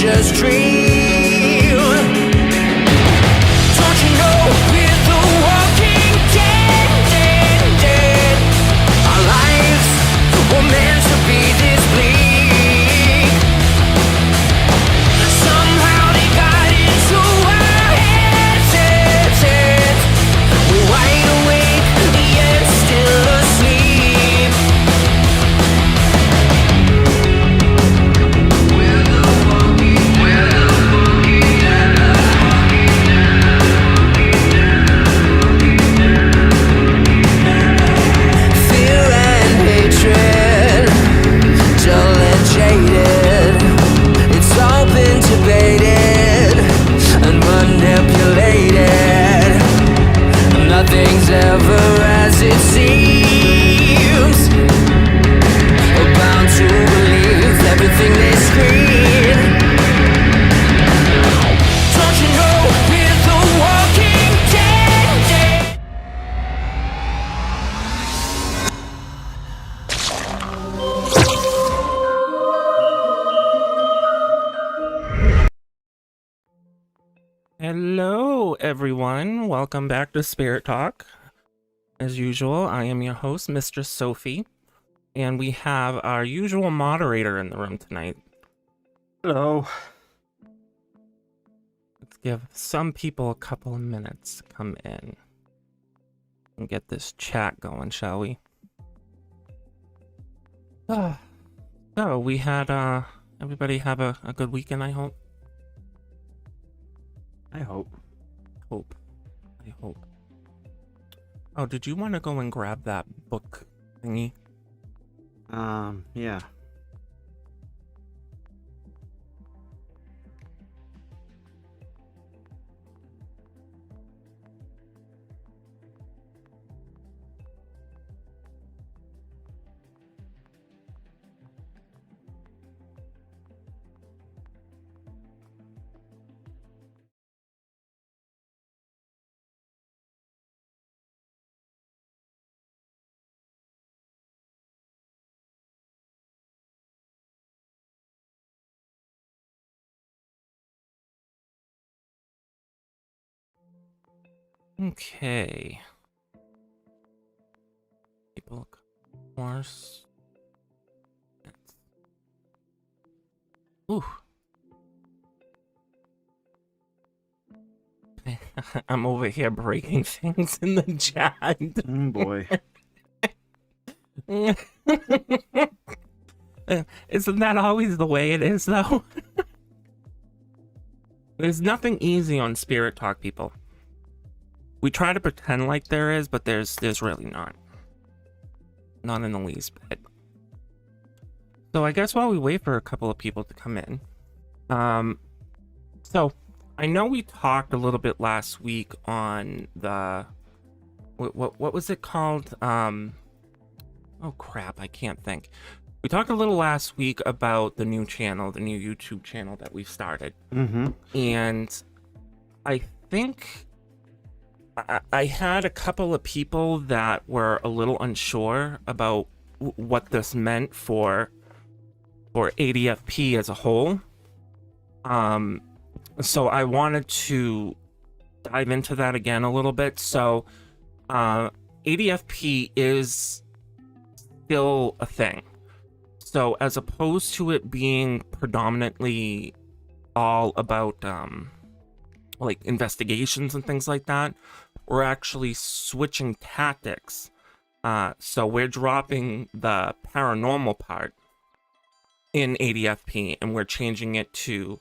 just dream. Don't you know we're the walking dead, dead, dead? Our lives were meant to be this bleak. Somehow they got into our heads, heads, heads. We're wide awake, yet still asleep. We're the walking dead. Fear and hatred, dull and jaded. It's all been debated and manipulated. Nothing's ever as it seems. We're bound to believe everything they scream. Don't you know we're the walking dead, dead? Hello, everyone. Welcome back to Spirit Talk. As usual, I am your host, Mistress Sophie, and we have our usual moderator in the room tonight. Hello. Let's give some people a couple of minutes to come in and get this chat going, shall we? So we had everybody have a good weekend, I hope. I hope. I hope. Oh, did you want to go and grab that book thingy? Yeah. Okay. People, course. Ooh. I'm over here breaking things in the chat. Boy. Isn't that always the way it is, though? There's nothing easy on Spirit Talk, people. We try to pretend like there is, but there's really not. Not in the least bit. So I guess while we wait for a couple of people to come in, so I know we talked a little bit last week on the what was it called? Oh crap, I can't think. We talked a little last week about the new channel, the new YouTube channel that we've started. And I think I had a couple of people that were a little unsure about what this meant for ADFP as a whole. So I wanted to dive into that again a little bit. So ADFP is still a thing. So as opposed to it being predominantly all about like investigations and things like that, we're actually switching tactics. So we're dropping the paranormal part in ADFP and we're changing it to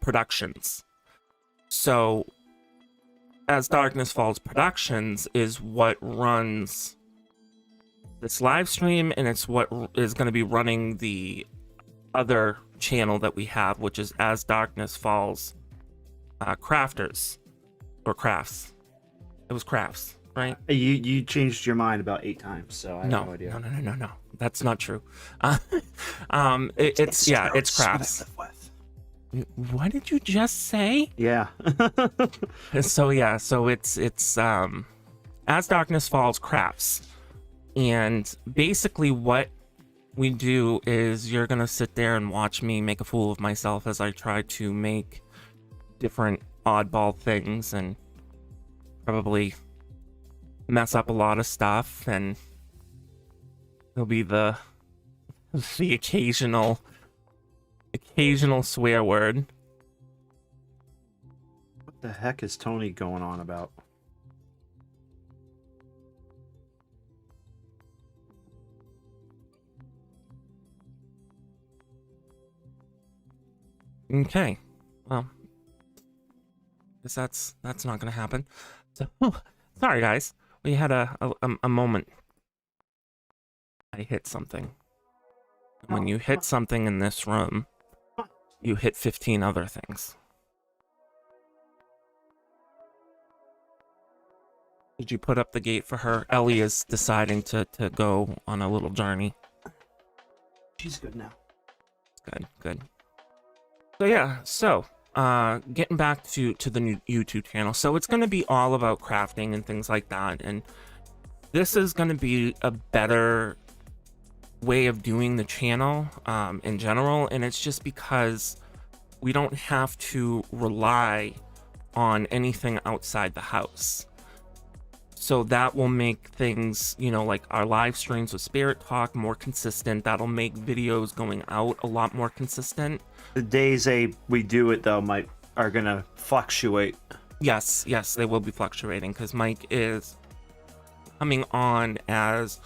productions. So As Darkness Falls Productions is what runs this live stream, and it's what is going to be running the other channel that we have, which is As Darkness Falls Crafters, or Crafts. It was Crafts, right? You changed your mind about 8 times, so I have no idea. No. That's not true. It's Crafts. What did you just say? Yeah. So it's As Darkness Falls Crafts. And basically what we do is you're gonna sit there and watch me make a fool of myself as I try to make different oddball things and probably mess up a lot of stuff, and there'll be the occasional swear word. What the heck is Tony going on about? Okay, well, guess that's not gonna happen. So, sorry guys, we had a moment. I hit something. When you hit something in this room, you hit 15 other things. Did you put up the gate for her? Ellie is deciding to go on a little journey. She's good now. Good. So yeah, getting back to the new YouTube channel. So it's going to be all about crafting and things like that. And this is going to be a better way of doing the channel in general. And it's just because we don't have to rely on anything outside the house. So that will make things, you know, like our live streams with Spirit Talk more consistent. That'll make videos going out a lot more consistent. The days we do it though are gonna fluctuate. Yes, they will be fluctuating because Mike is coming on as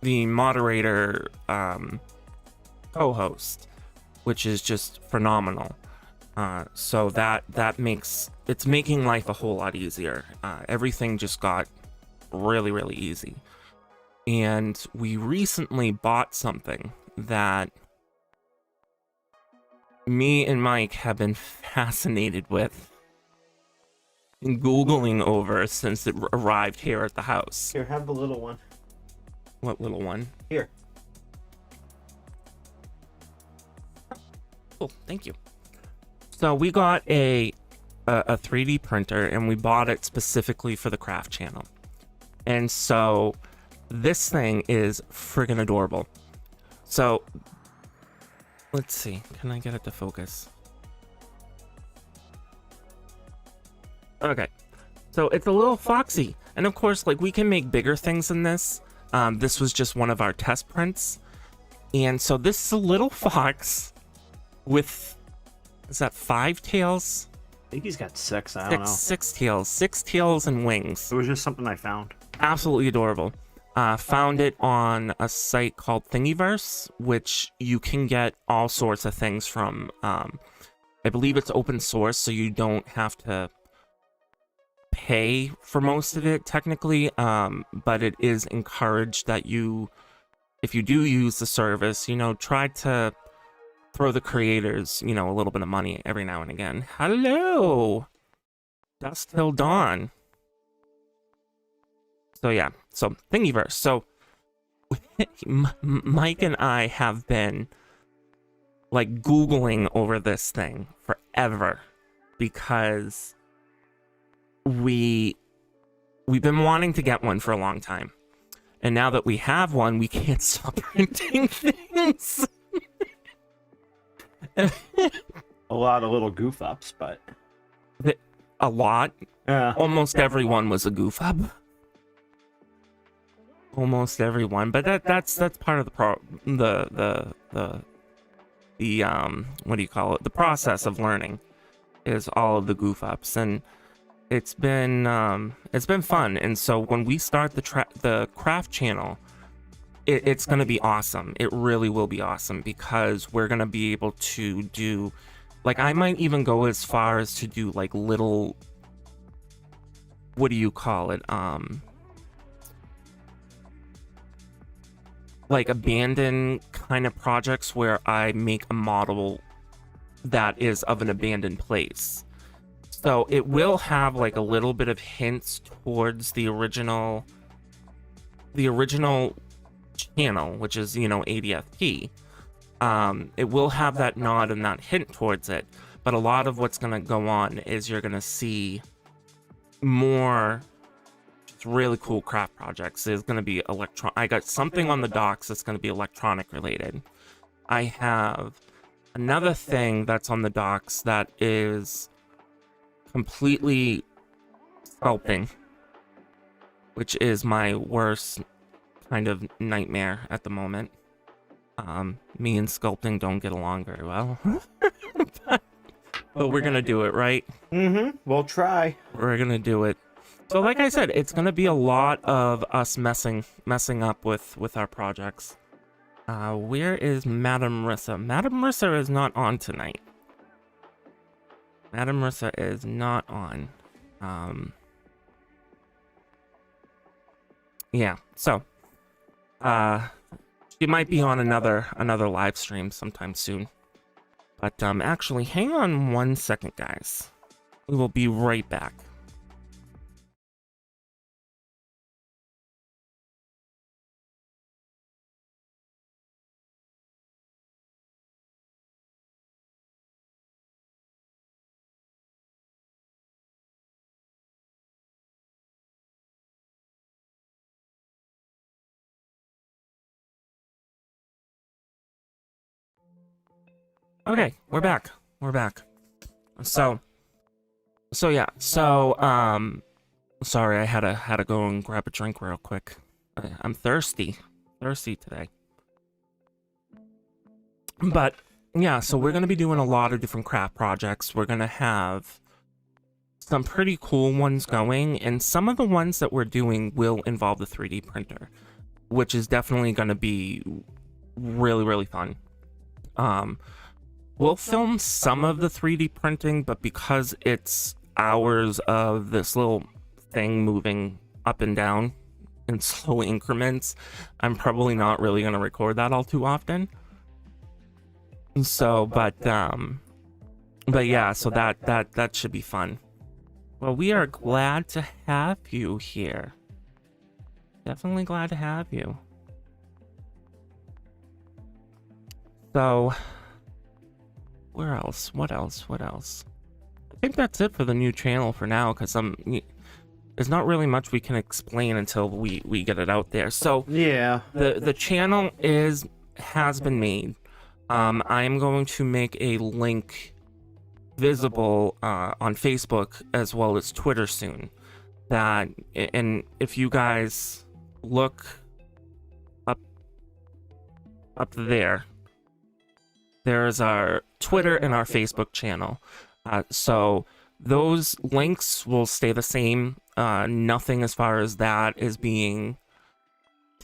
the moderator co-host, which is just phenomenal. So that makes it's making life a whole lot easier. Everything just got really easy, and we recently bought something that me and Mike have been fascinated with and Googling over since it arrived here at the house. Here, have the little one. What little one? Here. Oh, thank you. So we got a 3D printer, and we bought it specifically for the craft channel. And so this thing is friggin' adorable. So let's see, can I get it to focus? Okay, so it's a little foxy, and of course, like, we can make bigger things than this. This was just one of our test prints, and so this is a little fox with, is that 5 tails? I think he's got 6. I don't know. 6 tails, 6 tails and wings. It was just something I found. Absolutely adorable. Found it on a site called Thingiverse, which you can get all sorts of things from. I believe it's open source, so you don't have to pay for most of it technically, but it is encouraged that you, if you do use the service, you know, try to throw the creators, you know, a little bit of money every now and again. Hello, Dusk Till Dawn. So yeah, so Thingiverse. So Mike and I have been like Googling over this thing forever because we've been wanting to get one for a long time. And now that we have one, we can't stop printing things. A lot of little goof ups, but a lot. Yeah. Almost everyone was a goof up. Almost everyone, but that's part of the what do you call it? The process of learning is all of the goof ups, and it's been fun. And so when we start the craft channel, it's going to be awesome. It really will be awesome because we're going to be able to do, like, I might even go as far as to do like little, what do you call it? Like abandoned kind of projects where I make a model that is of an abandoned place. So it will have like a little bit of hints towards the original channel, which is, you know, ADFP. It will have that nod and that hint towards it, but a lot of what's going to go on is you're going to see more really cool craft projects. There's going to be I got something on the docks that's going to be electronic related. I have another thing that's on the docks that is completely sculpting, which is my worst kind of nightmare at the moment. Me and sculpting don't get along very well. But we're gonna do it, right? We'll try. We're gonna do it. So like I said, it's gonna be a lot of us messing up with our projects. Where is Madame Marissa? Madame Marissa is not on tonight. Madame Marissa is not on. Yeah, so she might be on another live stream sometime soon. But actually, hang on 1 second, guys. We will be right back. Okay, we're back. So yeah. Sorry, I had to go and grab a drink real quick. I'm thirsty today. But yeah, so we're gonna be doing a lot of different craft projects. We're gonna have some pretty cool ones going, and some of the ones that we're doing will involve the 3D printer, which is definitely gonna be really, really fun. We'll film some of the 3D printing, but because it's hours of this little thing moving up and down in slow increments, I'm probably not really going to record that all too often. So, but yeah, so that should be fun. Well, we are glad to have you here. Definitely glad to have you. So, where else? What else? I think that's it for the new channel for now, because there's not really much we can explain until we get it out there. So yeah, the channel has been made. I am going to make a link visible on Facebook as well as Twitter soon. And if you guys look up there, there's our Twitter and our Facebook channel. So those links will stay the same. Nothing as far as that is being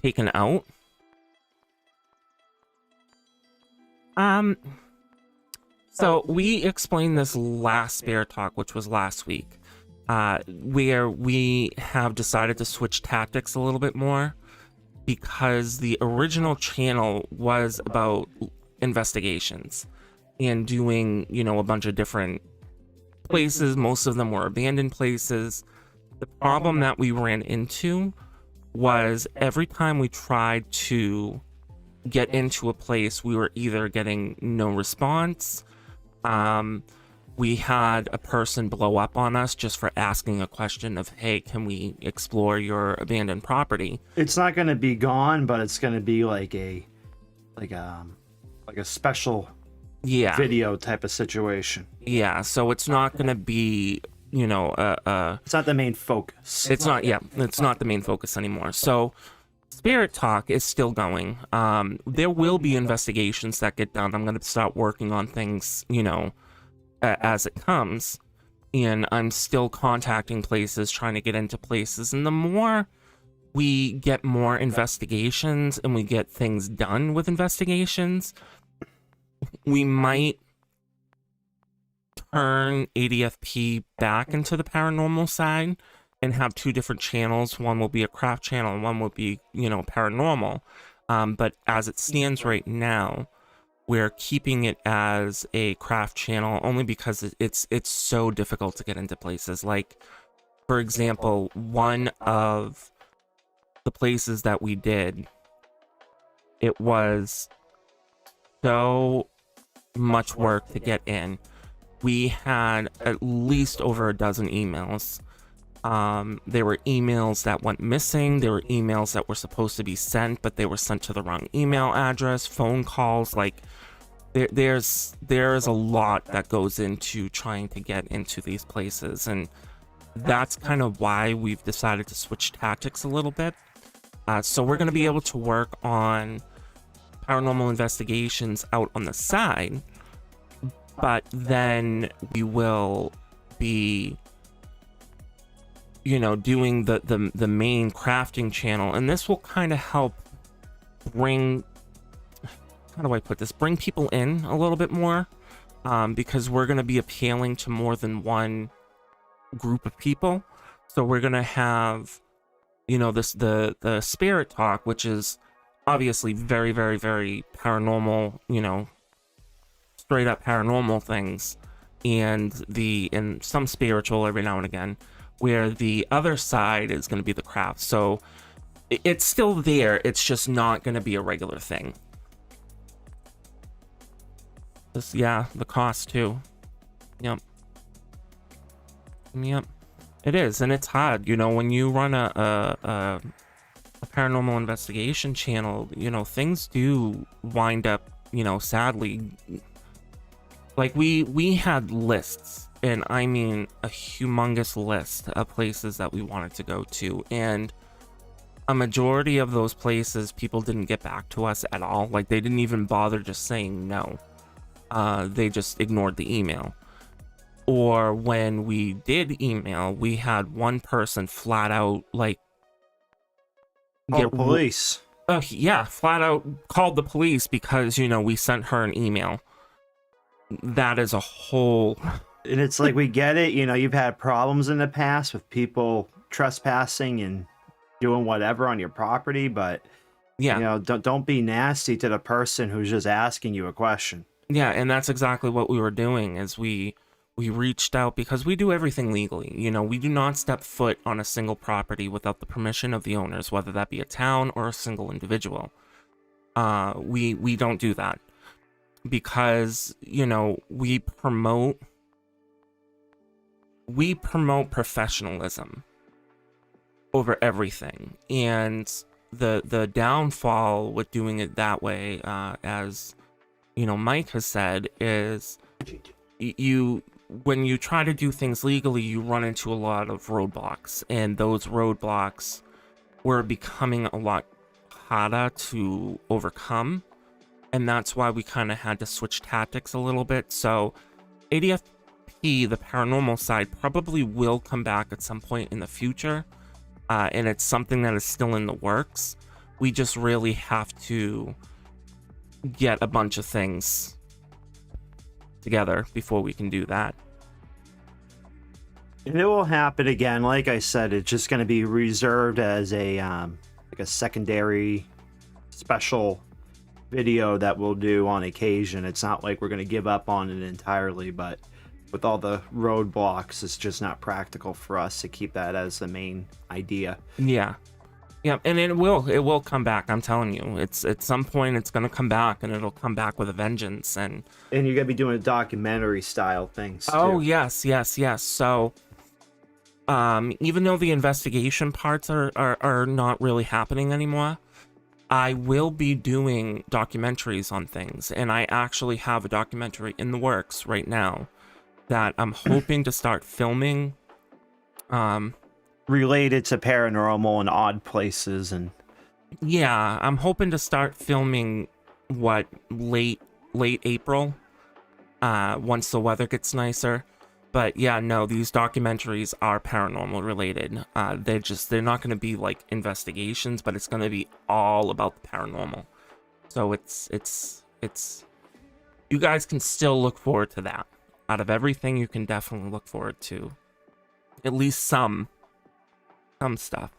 taken out. So we explained this last Spirit Talk, which was last week, where we have decided to switch tactics a little bit more, because the original channel was about investigations and doing, a bunch of different places. Most of them were abandoned places. The problem that we ran into was every time we tried to get into a place, we were either getting no response. We had a person blow up on us just for asking a question of, hey, can we explore your abandoned property? It's not going to be gone, but it's going to be like a special video type of situation. Yeah, so it's not going to be, it's not the main focus. It's not the main focus anymore. So Spirit Talk is still going. There will be investigations that get done. I'm going to start working on things, as it comes. And I'm still contacting places, trying to get into places. And the more we get more investigations and we get things done with investigations, we might turn ADFP back into the paranormal side and have two different channels. One will be a craft channel and one will be, paranormal. But as it stands right now, we're keeping it as a craft channel only because it's so difficult to get into places. Like, for example, one of the places that we did, it was so much work to get in. We had at least over a dozen emails. There were emails that went missing. There were emails that were supposed to be sent, but they were sent to the wrong email address. Phone calls, like there's a lot that goes into trying to get into these places, and that's kind of why we've decided to switch tactics a little bit. So we're going to be able to work on paranormal investigations out on the side, but then we will be, you know, doing the main crafting channel, and this will kind of help bring, how do I put this, bring people in a little bit more, because we're going to be appealing to more than one group of people. So we're going to have, you know, the spirit talk, which is obviously very, very, very paranormal, you know, straight up paranormal things, and some spiritual every now and again, where the other side is going to be the craft. So it's still there, it's just not going to be a regular thing. Yeah, the cost too. Yep. It is, and it's hard, you know, when you run a paranormal investigation channel, you know, things do wind up, you know, sadly, like we had lists, and I mean a humongous list of places that we wanted to go to, and a majority of those places people didn't get back to us at all. Like, they didn't even bother just saying no. They just ignored the email. Or when we did email, we had one person flat out, like, Police. Yeah, flat out called the police because, you know, we sent her an email. That is a whole... And it's like, we get it, you know, you've had problems in the past with people trespassing and doing whatever on your property, but, yeah, you know, don't be nasty to the person who's just asking you a question. Yeah, and that's exactly what we were doing, is we reached out, because we do everything legally. You know, we do not step foot on a single property without the permission of the owners, whether that be a town or a single individual. We don't do that because, you know, we promote professionalism over everything. And the downfall with doing it that way, as you know, Mike has said, is when you try to do things legally, you run into a lot of roadblocks, and those roadblocks were becoming a lot harder to overcome, and that's why we kind of had to switch tactics a little bit. So ADFP, the paranormal side, probably will come back at some point in the future, and it's something that is still in the works. We just really have to get a bunch of things together before we can do that. And it will happen again. Like I said, it's just going to be reserved as a like a secondary special video that we'll do on occasion. It's not like we're going to give up on it entirely, but with all the roadblocks, it's just not practical for us to keep that as the main idea. Yeah, and it will come back. I'm telling you, it's at some point it's gonna come back, and it'll come back with a vengeance. And you're gonna be doing documentary style things too. Oh yes. So even though the investigation parts are not really happening anymore, I will be doing documentaries on things, and I actually have a documentary in the works right now that I'm hoping to start filming. Related to paranormal and odd places, and yeah, I'm hoping to start filming late April, once the weather gets nicer. But yeah, no, these documentaries are paranormal related. They're not going to be like investigations, but it's going to be all about the paranormal. So it's you guys can still look forward to that. Out of everything, you can definitely look forward to at least some stuff.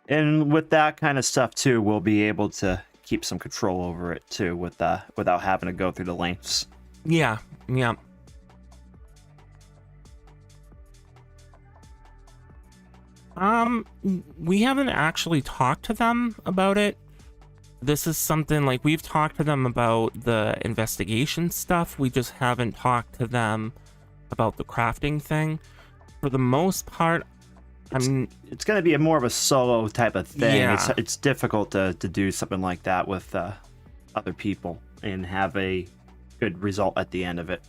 And with that kind of stuff too, we'll be able to keep some control over it too, without having to go through the lengths. Yeah. We haven't actually talked to them about it. This is something, like, we've talked to them about the investigation stuff. We just haven't talked to them about the crafting thing. For the most part, It's going to be more of a solo type of thing. Yeah. It's difficult to do something like that with other people and have a good result at the end of it.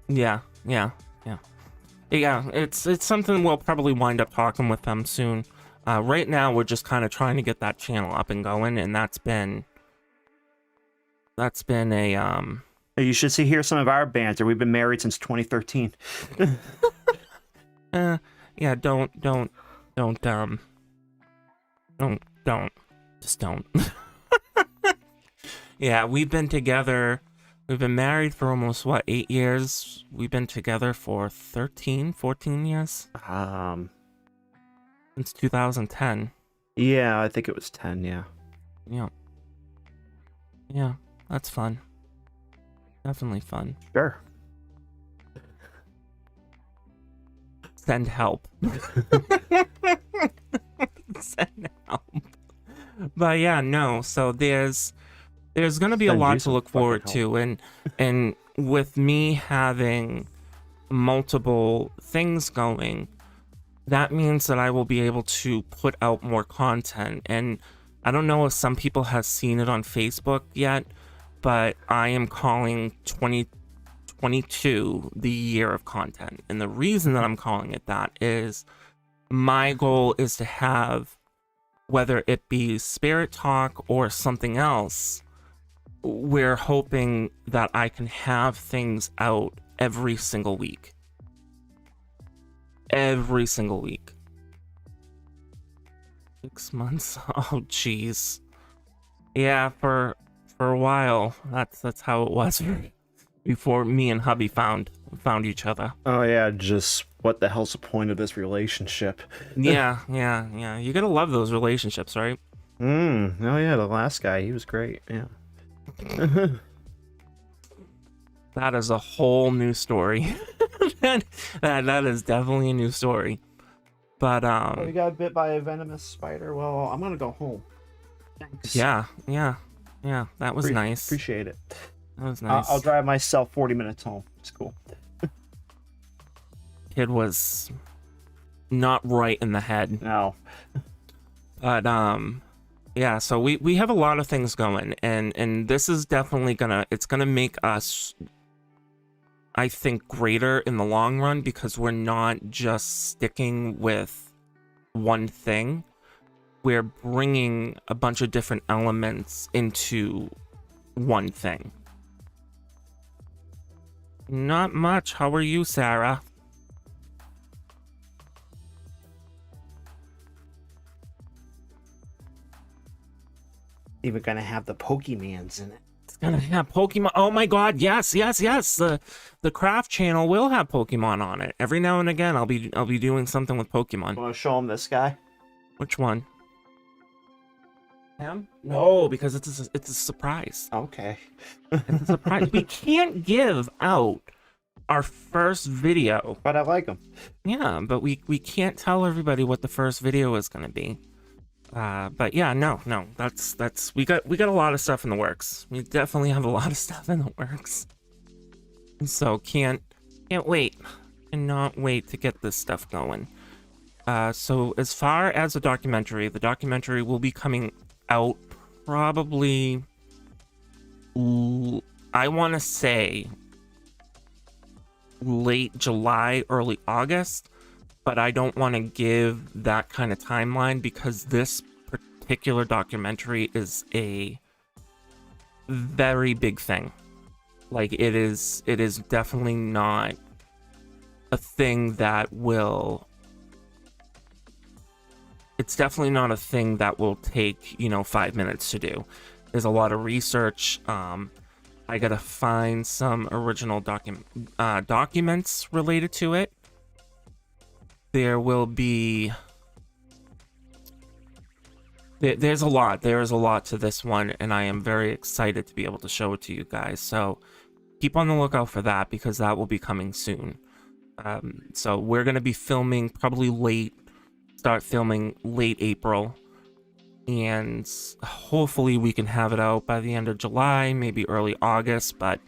Yeah. It's something we'll probably wind up talking with them soon. Right now, we're just kind of trying to get that channel up and going, and that's been a You should hear some of our banter. We've been married since 2013. yeah. Don't. Just don't. Yeah, we've been together. We've been married for almost 8 years. We've been together for 13, 14 years. Since 2010. Yeah, I think it was 10. Yeah. Yeah, that's fun. Definitely fun. Sure. Send help. Send help. But yeah, no. So there's gonna be a lot to look forward to, and with me having multiple things going, that means that I will be able to put out more content. And I don't know if some people have seen it on Facebook yet, but I am calling 2022 the year of content. And the reason that I'm calling it that is my goal is to have, whether it be Spirit Talk or something else, we're hoping that I can have things out every single week. Every single week. 6 months? Oh, jeez. Yeah, for a while. That's how it was before me and hubby found each other. Oh yeah, just what the hell's the point of this relationship? Yeah. You gotta love those relationships, right? Oh yeah, the last guy, he was great. Yeah. That is a whole new story. that is definitely a new story. But We got bit by a venomous spider. Well, I'm gonna go home. Thanks. Yeah. That was nice. Appreciate it. That was nice. I'll drive myself 40 minutes home. It's cool. Kid was not right in the head. No. But yeah, so we have a lot of things going, and this is definitely gonna make us, I think, greater in the long run, because we're not just sticking with one thing. We're bringing a bunch of different elements into one thing. Not much. How are you, Sarah? Even gonna have the Pokemans in it. It's gonna have Pokemon. Oh my god, yes. The craft channel will have Pokemon on it. Every now and again I'll be doing something with Pokemon. Want to show him this guy? Which one? Him? No, because it's a surprise. Okay. It's a surprise. We can't give out our first video. But I like him. Yeah, but we can't tell everybody what the first video is gonna be. But yeah, no, that's we got a lot of stuff in the works. We definitely have a lot of stuff in the works. So can't wait. Cannot wait to get this stuff going. So as far as the documentary will be coming out probably, I want to say late July, early August. But I don't want to give that kind of timeline, because this particular documentary is a very big thing. Like, it is definitely not a thing that will... It's definitely not a thing that will take, 5 minutes to do. There's a lot of research. I gotta find some original documents related to it. There will be... There's a lot. There is a lot to this one, and I am very excited to be able to show it to you guys. So keep on the lookout for that, because that will be coming soon. So we're going to be filming start filming late April. And hopefully we can have it out by the end of July, maybe early August, but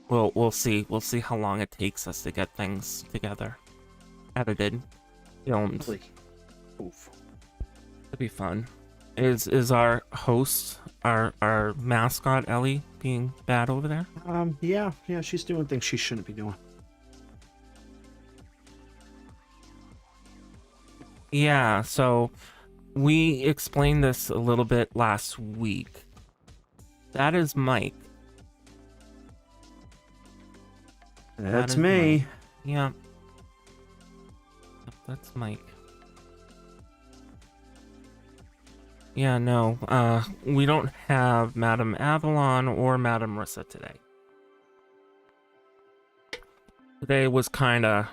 we'll see. We'll see how long it takes us to get things together, edited. filmed. Really? Oof. It'd be fun. Is our host, our mascot Ellie, being bad over there? Yeah, she's doing things she shouldn't be doing. Yeah, so we explained this a little bit last week. That is Mike. That's is me. Mike. Yeah. That's Mike. Yeah, no, we don't have Madame Avalon or Madame Rissa today. Today was kind of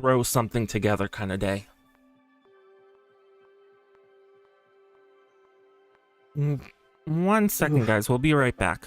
throw something together kind of day. 1 second, guys. We'll be right back.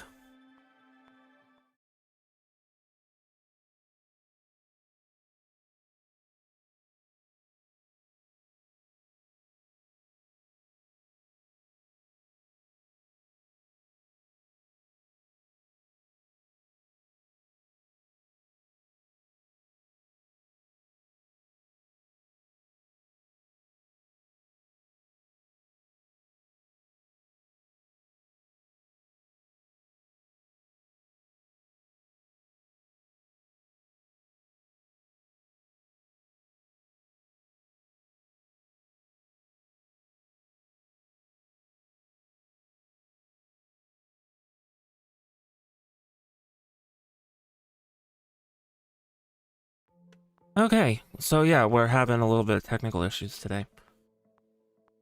Okay, so yeah, we're having a little bit of technical issues today.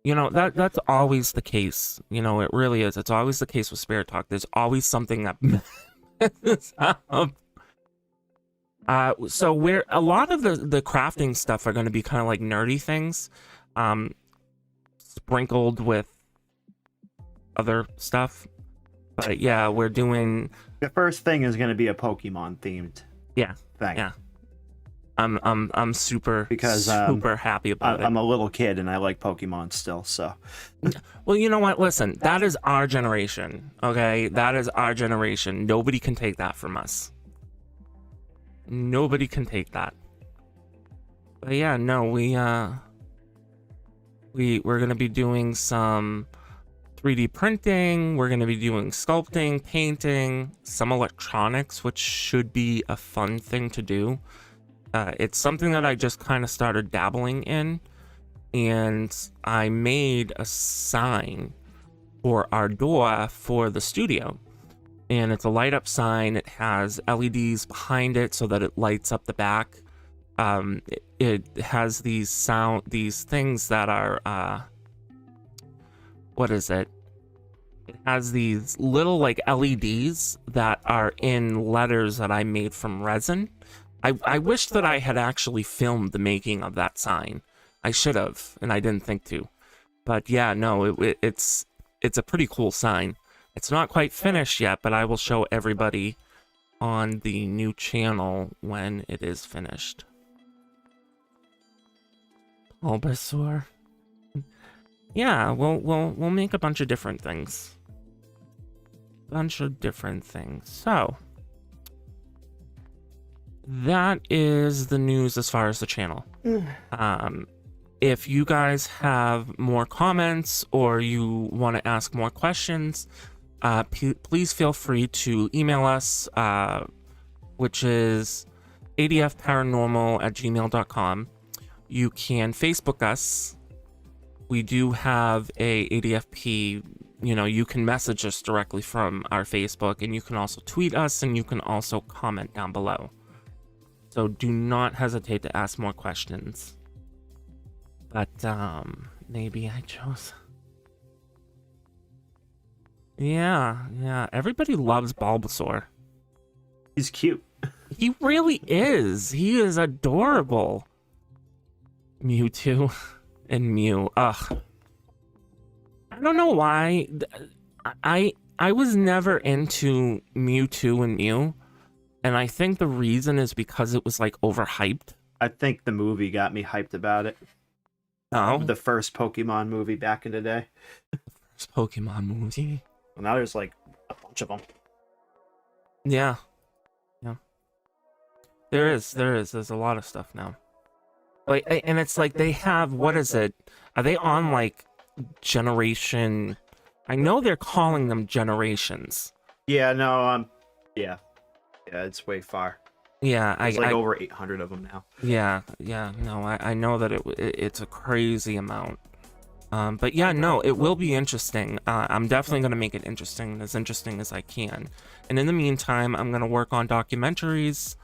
You know, that's always the case. You know, it really is. It's always the case with Spirit Talk. There's always something that messes up. So we're a lot of the crafting stuff are going to be kind of like nerdy things, sprinkled with other stuff. But yeah, we're doing. The first thing is going to be a Pokemon themed. Yeah. Thing. Yeah. I'm super because super happy about it. I'm a little kid and I like Pokemon still, so. Well, you know what? Listen, that is our generation. Okay, that is our generation. Nobody can take that from us. Nobody can take that. But yeah, no, we're gonna be doing some 3D printing. We're gonna be doing sculpting, painting, some electronics, which should be a fun thing to do. It's something that I just kind of started dabbling in, and I made a sign for our door for the studio. And it's a light up sign. It has LEDs behind it so that it lights up the back. It has these things that are, what is it? It has these little like LEDs that are in letters that I made from resin. I wish that I had actually filmed the making of that sign. I should have, and I didn't think to. But yeah, no, it's a pretty cool sign. It's not quite finished yet, but I will show everybody on the new channel when it is finished. Bulbasaur. Yeah, we'll make a bunch of different things. So that is the news as far as the channel. If you guys have more comments or you want to ask more questions, please feel free to email us, which is adfparanormal@gmail.com. You can Facebook us. We do have a ADFP. You know, you can message us directly from our Facebook, and you can also tweet us, and you can also comment down below. So do not hesitate to ask more questions. But maybe I chose. Yeah. Everybody loves Bulbasaur. He's cute. He really is. He is adorable. Mewtwo and Mew. Ugh. I don't know why. I was never into Mewtwo and Mew. And I think the reason is because it was like overhyped. I think the movie got me hyped about it. Oh, The first Pokemon movie back in the day. first Pokemon movie. Well, now there's like a bunch of them. Yeah. There is. There's a lot of stuff now. And it's like they have, what is it? Are they on like generation? I know they're calling them generations. Yeah, no, yeah, it's way far. Yeah, There's like over 800 of them now. Yeah, no, I know that it's a crazy amount. But yeah, no, it will be interesting. I'm definitely going to make it interesting as I can. And in the meantime, I'm going to work on documentaries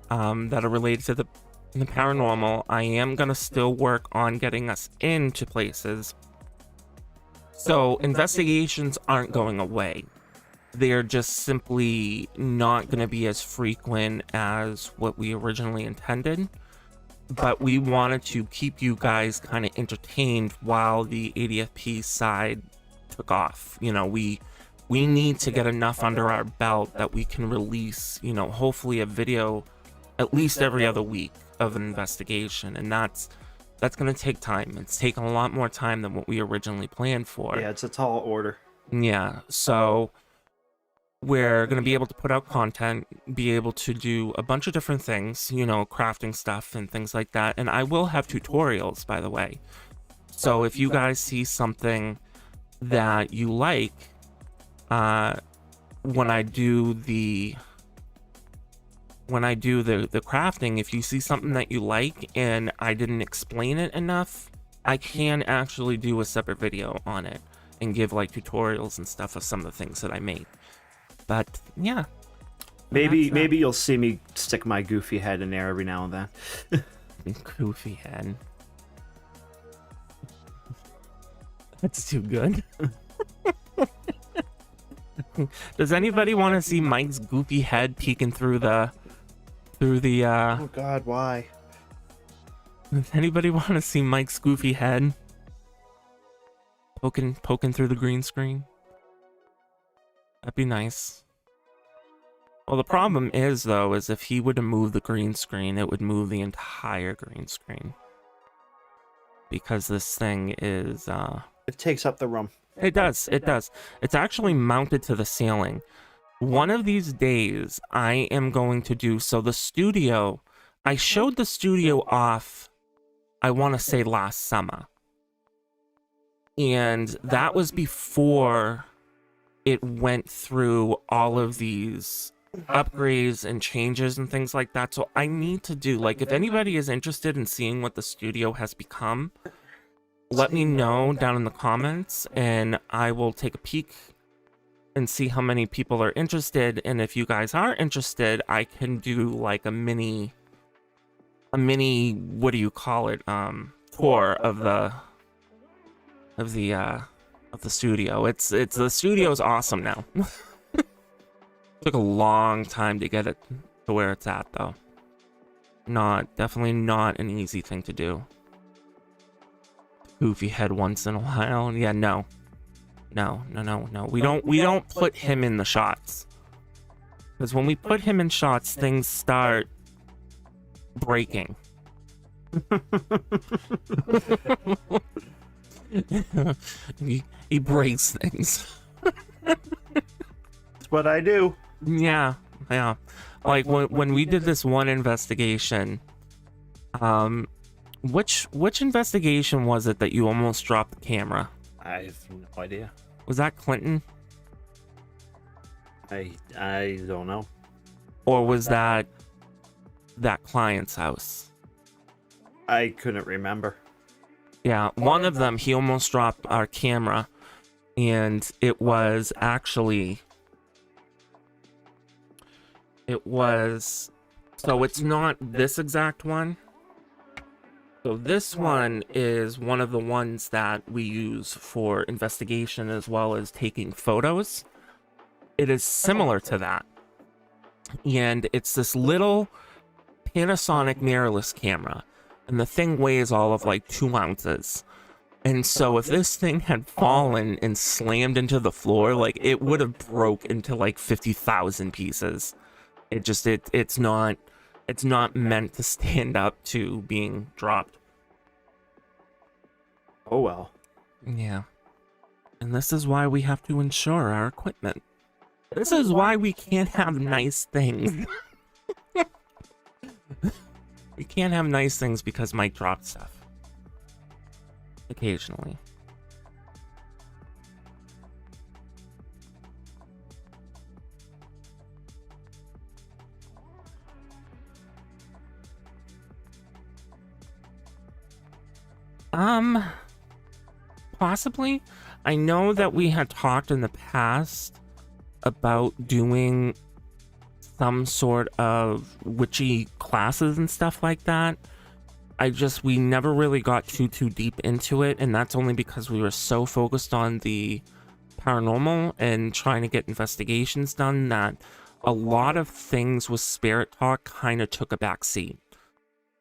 that are related to the paranormal. I am going to still work on getting us into places. So investigations aren't going away. They're just simply not going to be as frequent as what we originally intended. But we wanted to keep you guys kind of entertained while the ADFP side took off. You know, we need to get enough under our belt that we can release, you know, hopefully a video at least every other week of an investigation. And that's going to take time. It's taken a lot more time than what we originally planned for. Yeah, it's a tall order. Yeah, so we're going to be able to put out content, be able to do a bunch of different things, you know, crafting stuff and things like that. And I will have tutorials, by the way. So if you guys see something that you like, when I do the crafting, if you see something that you like and I didn't explain it enough, I can actually do a separate video on it and give like tutorials and stuff of some of the things that I made. But yeah, maybe you'll see me stick my goofy head in there every now and then. Goofy head. That's too good. Does anybody want to see Mike's goofy head peeking through the Oh God, why? Does anybody want to see Mike's goofy head poking through the green screen? That'd be nice. Well, the problem is, though, is if he were to move the green screen, it would move the entire green screen. Because this thing is, It takes up the room. It does. It's actually mounted to the ceiling. One of these days, I am going to do, so the studio, I showed the studio off, I want to say last summer. And that was before it went through all of these upgrades and changes and things like that. So I need to do, like, if anybody is interested in seeing what the studio has become, let me know down in the comments and I will take a peek and see how many people are interested. And if you guys are interested, I can do like a mini, what do you call it? Tour of the studio. It's the studio's awesome now. Took a long time to get it to where it's at, though. Definitely not an easy thing to do. Goofy head once in a while. Yeah, no. We don't put him in the shots. Because when we put him in shots, things start breaking. he breaks things. That's what I do. Yeah. Like when we did this one investigation, which investigation was it that you almost dropped the camera? I have no idea. Was that Clinton? I don't know. Or was that client's house? I couldn't remember. Yeah, one of them, he almost dropped our camera, and it was actually, so it's not this exact one. So this one is one of the ones that we use for investigation as well as taking photos. It is similar to that. And it's this little Panasonic mirrorless camera. And the thing weighs all of like 2 ounces. And so if this thing had fallen and slammed into the floor, like it would have broke into like 50,000 pieces. It's not meant to stand up to being dropped. Oh well. Yeah. And this is why we have to insure our equipment. This is why we can't have nice things. We can't have nice things because Mike dropped stuff. Occasionally. Possibly. I know that we had talked in the past about doing some sort of witchy classes and stuff like that. We never really got too deep into it, and that's only because we were so focused on the paranormal and trying to get investigations done that a lot of things with spirit talk kind of took a back seat.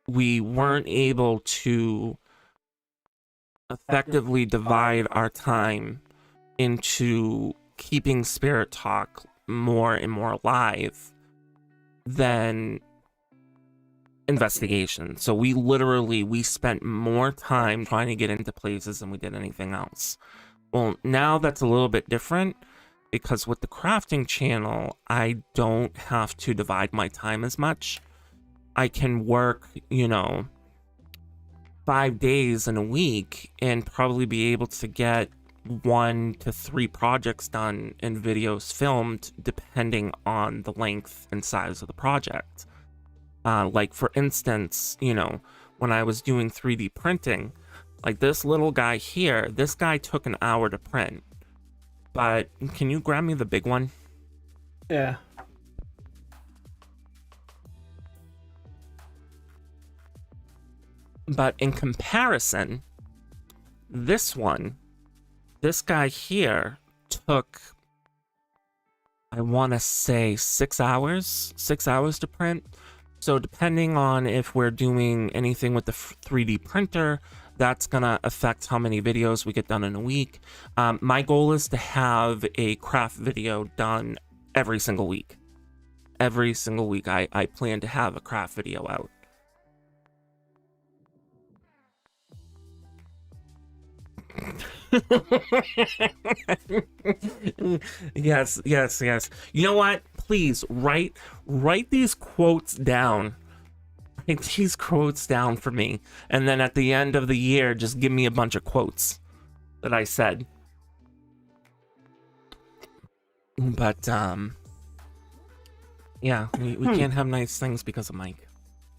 We weren't able to effectively divide our time into keeping spirit talk more and more alive than investigation. So we spent more time trying to get into places than we did anything else. Well, now that's a little bit different because with the crafting channel, I don't have to divide my time as much. I can work, 5 days in a week and probably be able to get 1 to 3 projects done and videos filmed depending on the length and size of the project. Like for instance, when I was doing 3D printing, like this little guy here, this guy took an hour to print. But can you grab me the big one? Yeah. But in comparison, this guy here took, I want to say 6 hours to print. So depending on if we're doing anything with the 3D printer, that's gonna affect how many videos we get done in a week. My goal is to have a craft video done every single week. Every single week I plan to have a craft video out. Yes. You know what? Please write these quotes down. Write these quotes down for me, and then at the end of the year, just give me a bunch of quotes that I said. But yeah, we can't have nice things because of Mike.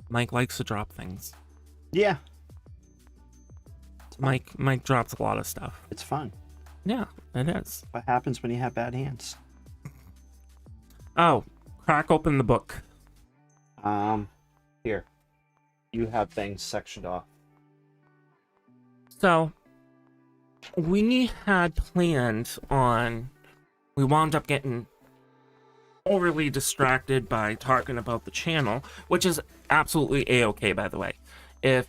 Mike likes to drop things. Yeah. Mike drops a lot of stuff. It's fun. Yeah, it is. What happens when you have bad hands? Oh, crack open the book. Here. You have things sectioned off. So, we had planned on... We wound up getting overly distracted by talking about the channel, which is absolutely A-okay, by the way. If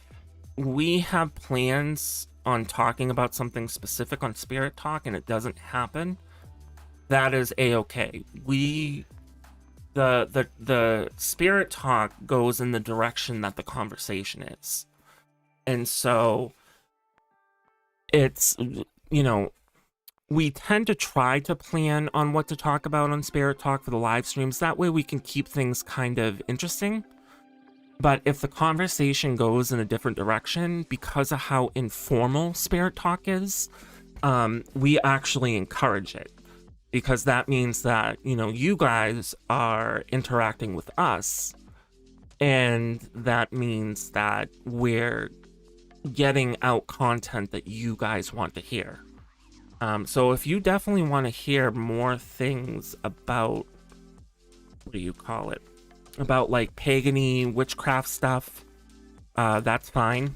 we have plans on talking about something specific on Spirit Talk and it doesn't happen, that is A-okay. The Spirit Talk goes in the direction that the conversation is. And so it's, we tend to try to plan on what to talk about on Spirit Talk for the live streams. That way we can keep things kind of interesting. But if the conversation goes in a different direction, because of how informal Spirit Talk is, we actually encourage it. Because that means that, you guys are interacting with us. And that means that we're getting out content that you guys want to hear. So if you definitely want to hear more things about, what do you call it? About like pagan-y witchcraft stuff, that's fine.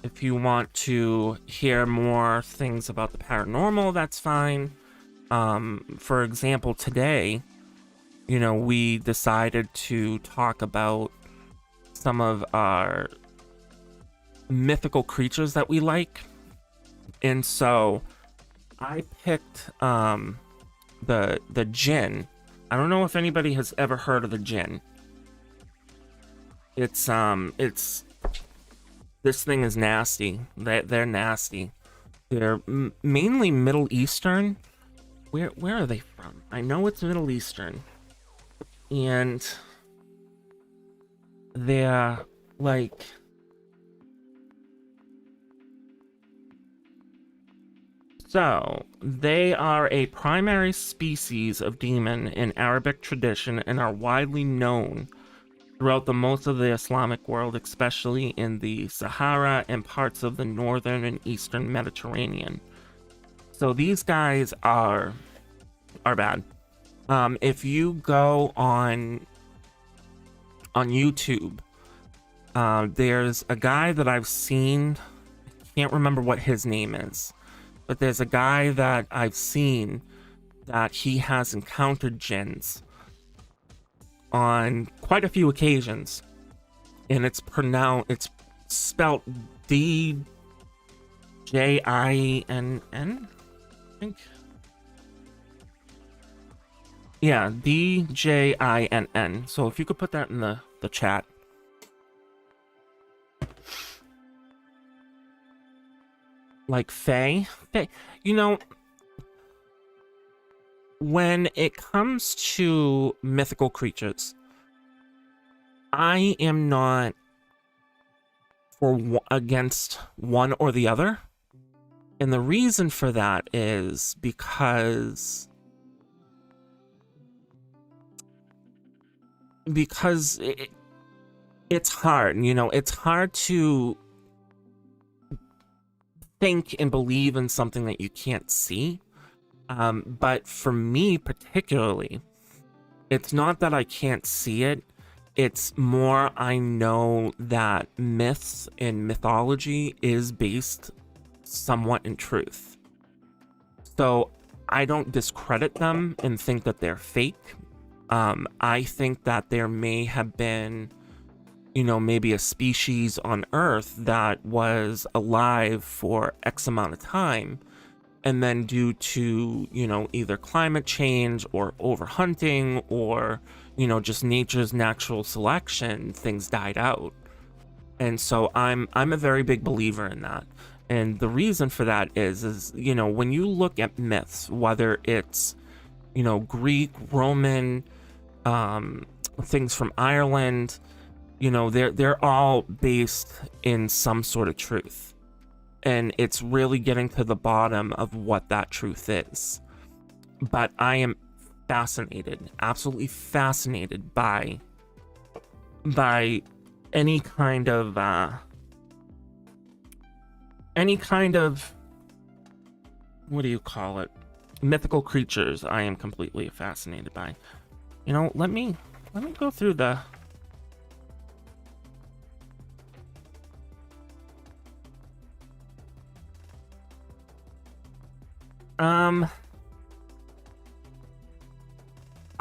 If you want to hear more things about the paranormal, that's fine. For example, today, we decided to talk about some of our mythical creatures that we like. And so I picked the Jinn. I don't know if anybody has ever heard of the Jinn. It's this thing is nasty. They're nasty. They're mainly Middle Eastern. Where are they from? I know it's Middle Eastern. And they're like, so they are a primary species of demon in Arabic tradition and are widely known throughout the most of the Islamic world, especially in the Sahara and parts of the northern and eastern Mediterranean. So these guys are bad. If you go on YouTube, there's a guy that I've seen. I can't remember what his name is, but there's a guy that I've seen that he has encountered jinns on quite a few occasions, and it's spelled Djinn, I think. Yeah, Djinn. So if you could put that in the chat. Like Fae. You know, when it comes to mythical creatures, I am not against one or the other. And the reason for that is because it's hard, you know, it's hard to think and believe in something that you can't see. But for me particularly, it's not that I can't see it. It's more I know that myths and mythology is based somewhat in truth. So I don't discredit them and think that they're fake. I think that there may have been, you know, maybe a species on Earth that was alive for X amount of time, and then due to, you know, either climate change or overhunting or, you know, just nature's natural selection, things died out. And so I'm a very big believer in that. And the reason for that is, you know, when you look at myths, whether it's, you know, Greek, Roman, things from Ireland, you know, they're all based in some sort of truth. And it's really getting to the bottom of what that truth is. But I am fascinated, absolutely fascinated by any kind of what do you call it? Mythical creatures. I am completely fascinated by. You know, let me go through the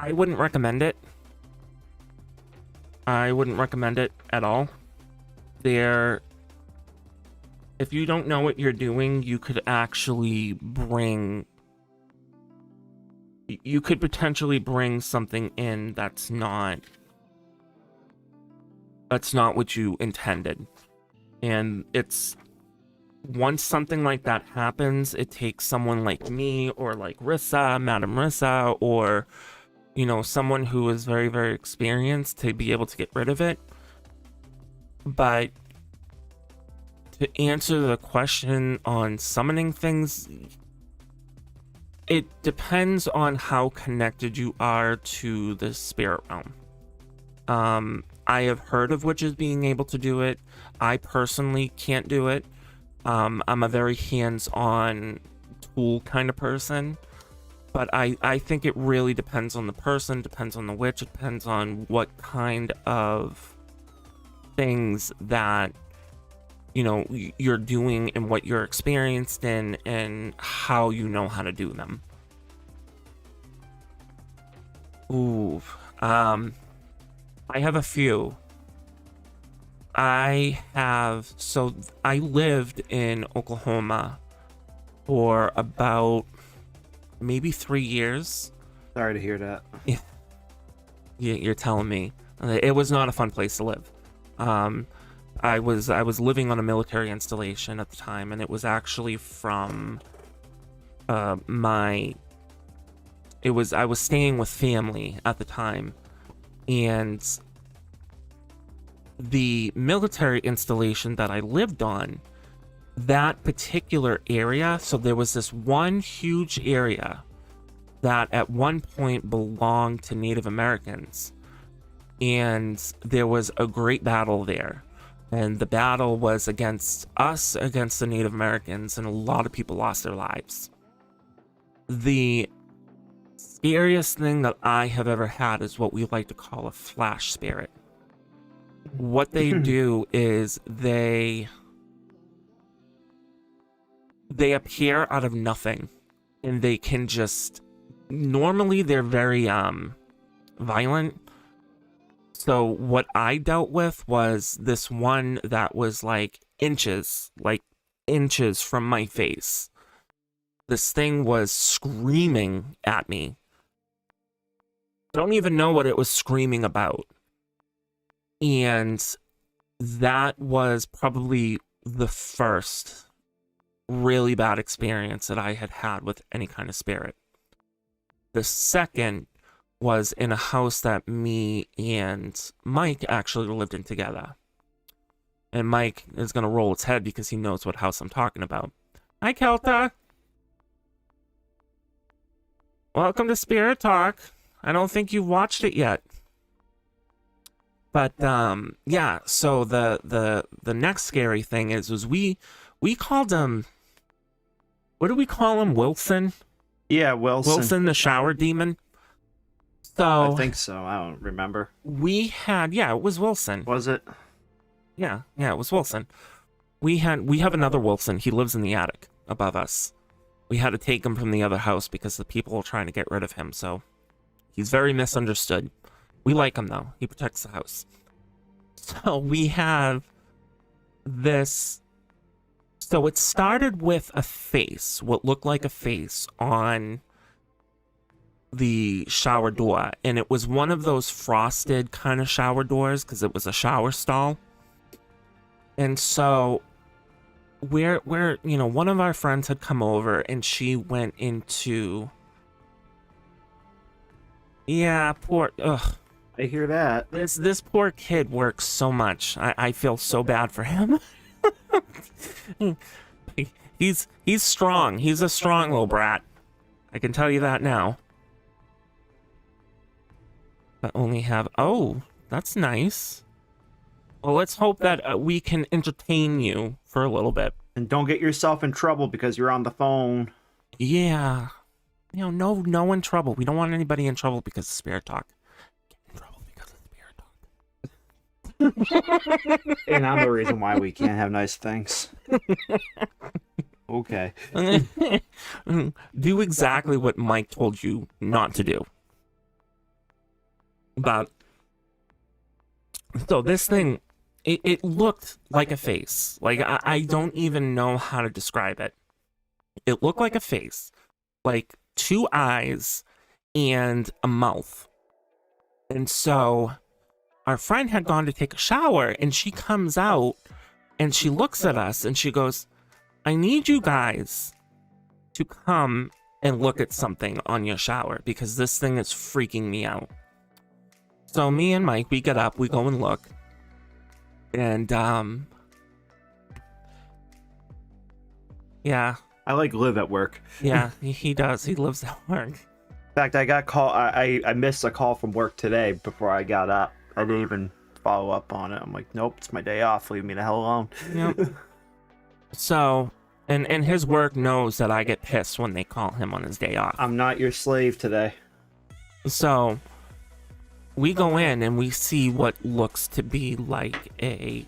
I wouldn't recommend it. I wouldn't recommend it at all. If you don't know what you're doing, you could actually potentially bring something in that's not what you intended. And once something like that happens, it takes someone like me or like Rissa, Madam Rissa, or, you know, someone who is very, very experienced to be able to get rid of it. But to answer the question on summoning things, it depends on how connected you are to the spirit realm. I have heard of witches being able to do it. I personally can't do it. I'm a very hands-on tool kind of person. But I think it really depends on the person, depends on the witch, it depends on what kind of things that, you know, you're doing and what you're experienced in and how you know how to do them. Ooh, I have a few. I lived in Oklahoma for about maybe 3 years. Sorry to hear that. Yeah, you're telling me. It was not a fun place to live. I was living on a military installation at the time, and it was actually from I was staying with family at the time, and the military installation that I lived on, that particular area, so there was this one huge area that at one point belonged to Native Americans, and there was a great battle there, and the battle was against us, against the Native Americans, and a lot of people lost their lives. The scariest thing that I have ever had is what we like to call a flash spirit. What they do is they appear out of nothing, and they can just, normally they're very violent. So what I dealt with was this one that was like inches from my face. This thing was screaming at me. Don't even know what it was screaming about. And that was probably the first really bad experience that I had had with any kind of spirit. The second was in a house that me and Mike actually lived in together. And Mike is going to roll its head because he knows what house I'm talking about. Hi, Kelta. Welcome to Spirit Talk. I don't think you've watched it yet. But yeah, so the next scary thing is we called him, what do we call him? Wilson? Yeah, Wilson. Wilson the shower demon. So I think so. I don't remember. We had, yeah, it was Wilson. Was it? Yeah, it was Wilson. We have another Wilson. He lives in the attic above us. We had to take him from the other house because the people were trying to get rid of him, so he's very misunderstood. We like him though. He protects the house. So we have this. So it started with a face, what looked like a face on the shower door, and it was one of those frosted kind of shower doors because it was a shower stall. And so where one of our friends had come over and she went into, yeah, poor, ugh. I hear that. This poor kid works so much. I feel so bad for him. He's strong. He's a strong little brat. I can tell you that now. But only have, oh, that's nice. Well, let's hope that we can entertain you for a little bit. And don't get yourself in trouble because you're on the phone. Yeah. No one trouble. We don't want anybody in trouble because of Spirit Talk. Get in trouble because of Spirit Talk. And I'm the reason why we can't have nice things. Okay. Do exactly what Mike told you not to do. But so this thing, it looked like a face. Like I don't even know how to describe it. It looked like a face, like two eyes and a mouth. And so our friend had gone to take a shower, and she comes out and she looks at us and she goes, I need you guys to come and look at something on your shower because this thing is freaking me out. So me and Mike, we get up, we go and look. And yeah. I like live at work. Yeah, he does. He lives at work. In fact, I got call. I missed a call from work today before I got up. I didn't even follow up on it. I'm like, nope, it's my day off. Leave me the hell alone. Yep. So, and his work knows that I get pissed when they call him on his day off. I'm not your slave today. So we go in and we see what looks to be like a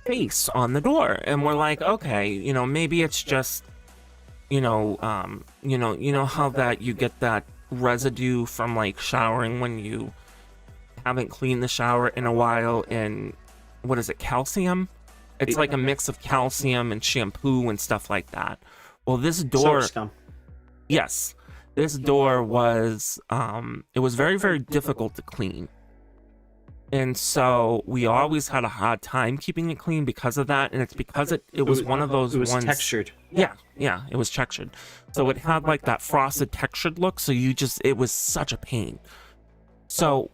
face on the door, and we're like, okay, maybe it's just, how that you get that residue from like showering when you haven't cleaned the shower in a while, and what is it, calcium? It's like a mix of calcium and shampoo and stuff like that. Well, this door, Soap scum. yes, this door was, it was very, very difficult to clean. And so we always had a hard time keeping it clean because of that. And it's because it was one of those ones. It was textured. Yeah, it was textured. So it had like that frosted textured look. So it was such a pain. So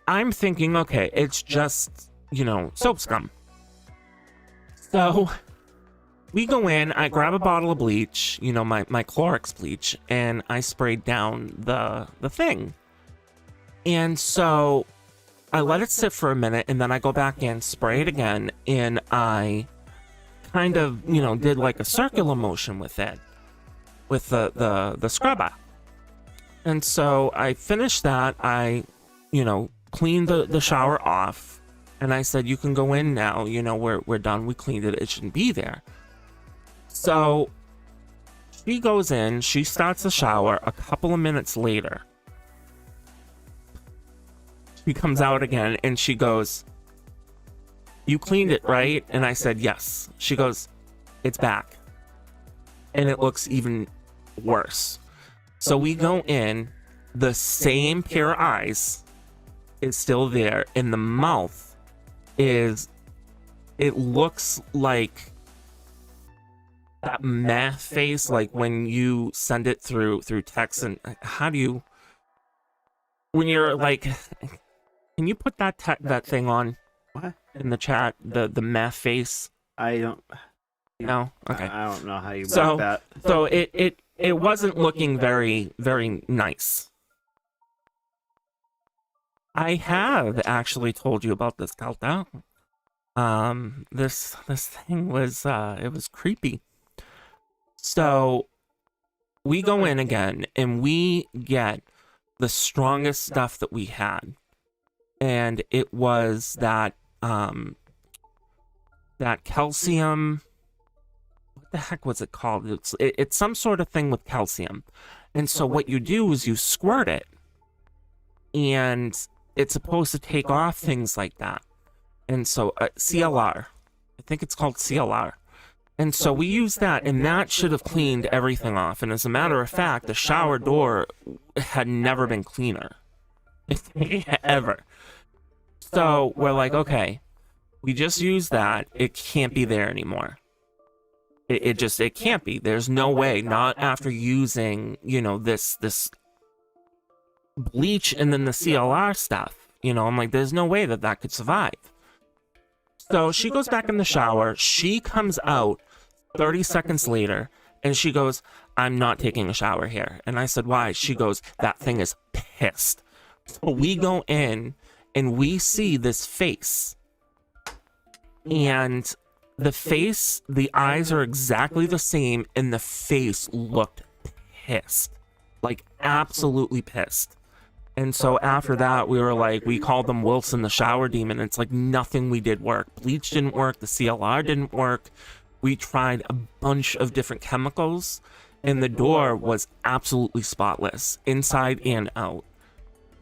I'm thinking, okay, it's just soap scum. So we go in, I grab a bottle of bleach, my Clorox bleach, and I sprayed down the thing. And so I let it sit for a minute, and then I go back in, spray it again, and I kind of, did like a circular motion with it, with the scrubber. And so I finished that. I, cleaned the shower off, and I said, you can go in now. We're done. We cleaned it. It shouldn't be there. So she goes in. She starts the shower. A couple of minutes later, she comes out again, and she goes, you cleaned it, right? And I said, yes. She goes, it's back. And it looks even worse. So we go in, the same pair of eyes is still there, and the mouth it looks like that math face, like when you send it through text. And when you're like, can you put that thing on? What? In the chat, the math face? I don't. No? Okay. I don't know how you work that. So it wasn't looking very, very nice. I have actually told you about this, Delta. This thing was it was creepy. So we go in again, and we get the strongest stuff that we had, and it was that calcium. What the heck was it called? It's some sort of thing with calcium. And so what you do is you squirt it, and it's supposed to take off things like that. And so CLR, I think it's called CLR. And so we used that, and that should have cleaned everything off. And as a matter of fact, the shower door had never been cleaner. Ever. So we're like, okay, we just used that. It can't be there anymore. It can't be. There's no way. Not after using, this bleach and then the CLR stuff. I'm like, there's no way that could survive. So she goes back in the shower. She comes out 30 seconds later, and she goes, I'm not taking a shower here. And I said, why? She goes, that thing is pissed. So we go in, and we see this face. And the face, the eyes are exactly the same, and the face looked pissed. Like, absolutely pissed. And so after that, we were like, we called them Wilson the shower demon. It's like nothing we did worked. Bleach didn't work. The CLR didn't work. We tried a bunch of different chemicals, and the door was absolutely spotless, inside and out.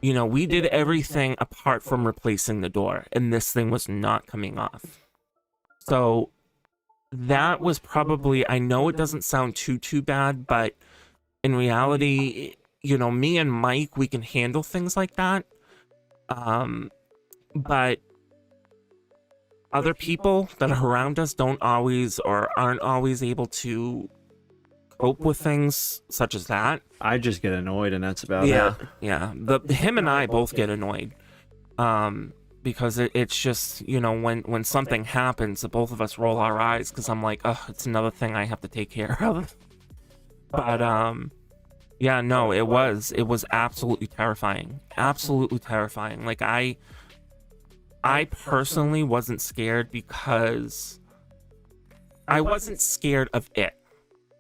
We did everything apart from replacing the door, and this thing was not coming off. So that was probably, I know it doesn't sound too bad, but in reality, me and Mike, we can handle things like that. But other people that are around us don't always, or aren't always able to cope with things such as that. I just get annoyed, and that's about it. Yeah. Him and I both get annoyed. Because it's just, when something happens, the both of us roll our eyes, because I'm like, oh, it's another thing I have to take care of. But, yeah, no, it was absolutely terrifying. Absolutely terrifying. Like, I personally wasn't scared because I wasn't scared of it,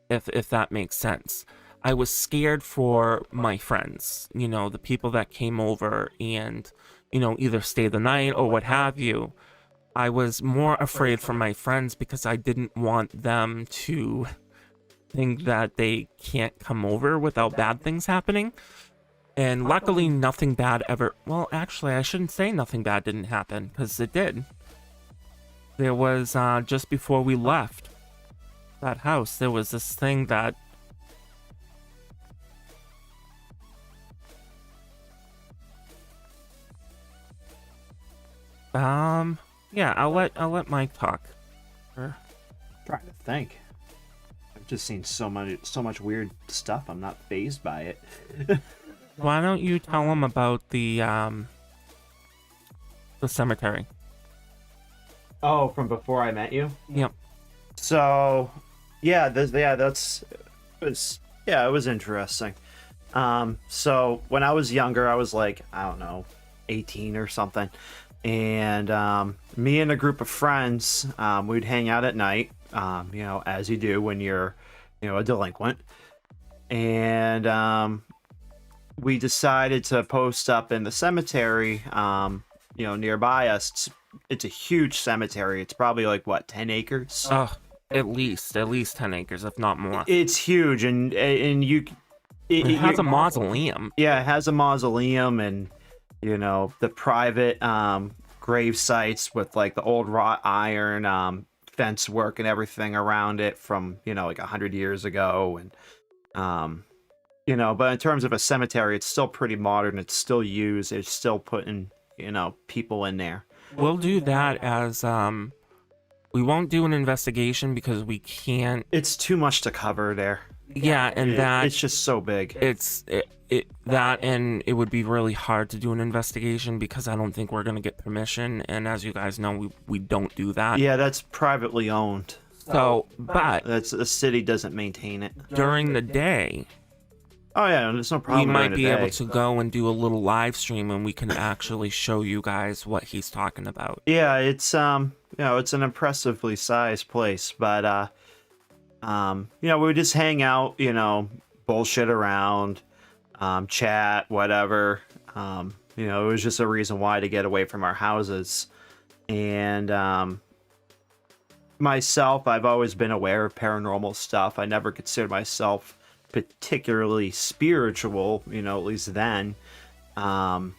if that makes sense. I was scared for my friends, the people that came over and, either stay the night or what have you. I was more afraid for my friends because I didn't want them to think that they can't come over without bad things happening. And luckily, nothing bad ever... Well, actually, I shouldn't say nothing bad didn't happen, because it did. There was, just before we left that house, there was this thing that... Yeah, I'll let Mike talk. Sure. Trying to think. I've just seen so much weird stuff. I'm not fazed by it. Why don't you tell him about the cemetery? Oh, from before I met you. Yep. So, yeah, it was interesting. So when I was younger, I was like, I don't know, 18 or something, and me and a group of friends, we'd hang out at night, as you do when you're, a delinquent, and we decided to post up in the cemetery, nearby us. It's a huge cemetery. It's probably like what, 10 acres? At least 10 acres, if not more. It's huge, and It has a mausoleum. Yeah, it has a mausoleum, and the private grave sites with like the old wrought iron fence work and everything around it from like 100 years ago, and but in terms of a cemetery, it's still pretty modern. It's still used. It's still putting people in there. We'll do that as we won't do an investigation because we can't. It's too much to cover there. Yeah, and it's just so big. And it would be really hard to do an investigation because I don't think we're gonna get permission. And as you guys know, we don't do that. Yeah, that's privately owned. So, but the city doesn't maintain it during the day. Oh yeah, there's no problem. We might be able to go and do a little live stream, and we can actually show you guys what he's talking about. Yeah, it's it's an impressively sized place, but we would just hang out, bullshit around, chat, whatever. It was just a reason why to get away from our houses. And myself, I've always been aware of paranormal stuff. I never considered myself particularly spiritual, at least then. And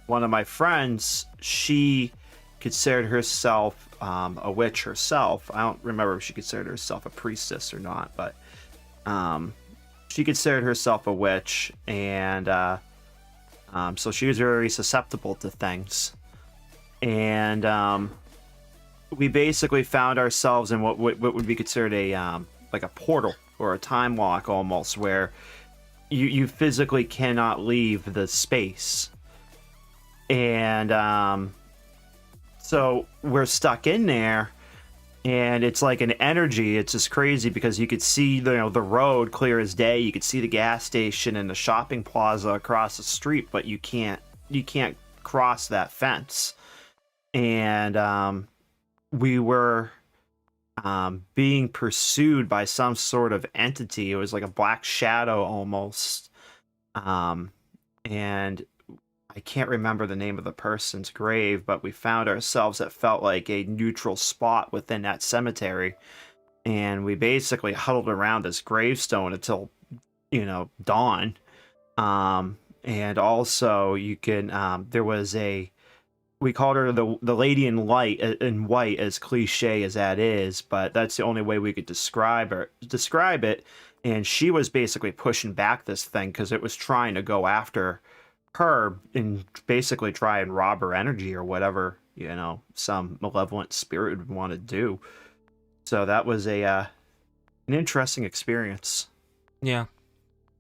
one of my friends, she considered herself a witch herself. I don't remember if she considered herself a priestess or not, but she considered herself a witch, and so she was very susceptible to things. And we basically found ourselves in what would be considered a like a portal or a time walk almost, where you physically cannot leave the space. And so we're stuck in there, and it's like an energy. It's just crazy because you could see the road clear as day. You could see the gas station and the shopping plaza across the street, but you can't cross that fence. And we were being pursued by some sort of entity. It was like a black shadow almost. And I can't remember the name of the person's grave, but we found ourselves, it felt like a neutral spot within that cemetery. And we basically huddled around this gravestone until, dawn. And also you can, there was we called her the lady in white, as cliche as that is, but that's the only way we could describe it. And she was basically pushing back this thing because it was trying to go after her and basically try and rob her energy or whatever, some malevolent spirit would want to do. So that was an interesting experience. Yeah.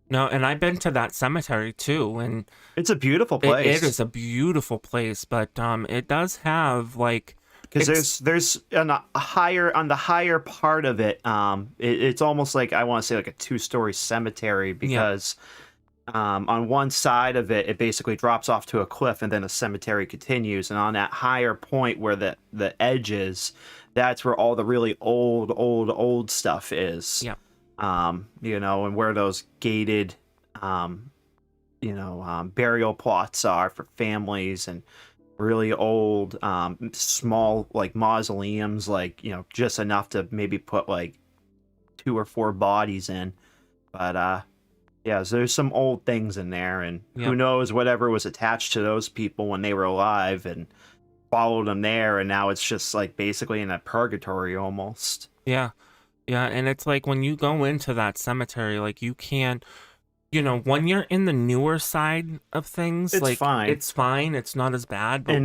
No, and I've been to that cemetery too, and it's a beautiful place. It is a beautiful place, but it does have like, because there's on the higher part of it, it's almost like, I want to say like a 2-story cemetery, because on one side of it, it basically drops off to a cliff, and then the cemetery continues, and on that higher point where the edge is, that's where all the really old stuff is. Yeah. And where those gated, burial plots are for families, and really old, small, like mausoleums, like, just enough to maybe put like 2 or 4 bodies in. But, yeah, so there's some old things in there, and who knows whatever was attached to those people when they were alive and followed them there, and now it's just like basically in a purgatory almost. Yeah. Yeah, and it's like when you go into that cemetery, like you can't, when you're in the newer side of things, it's like fine. It's fine. It's not as bad. But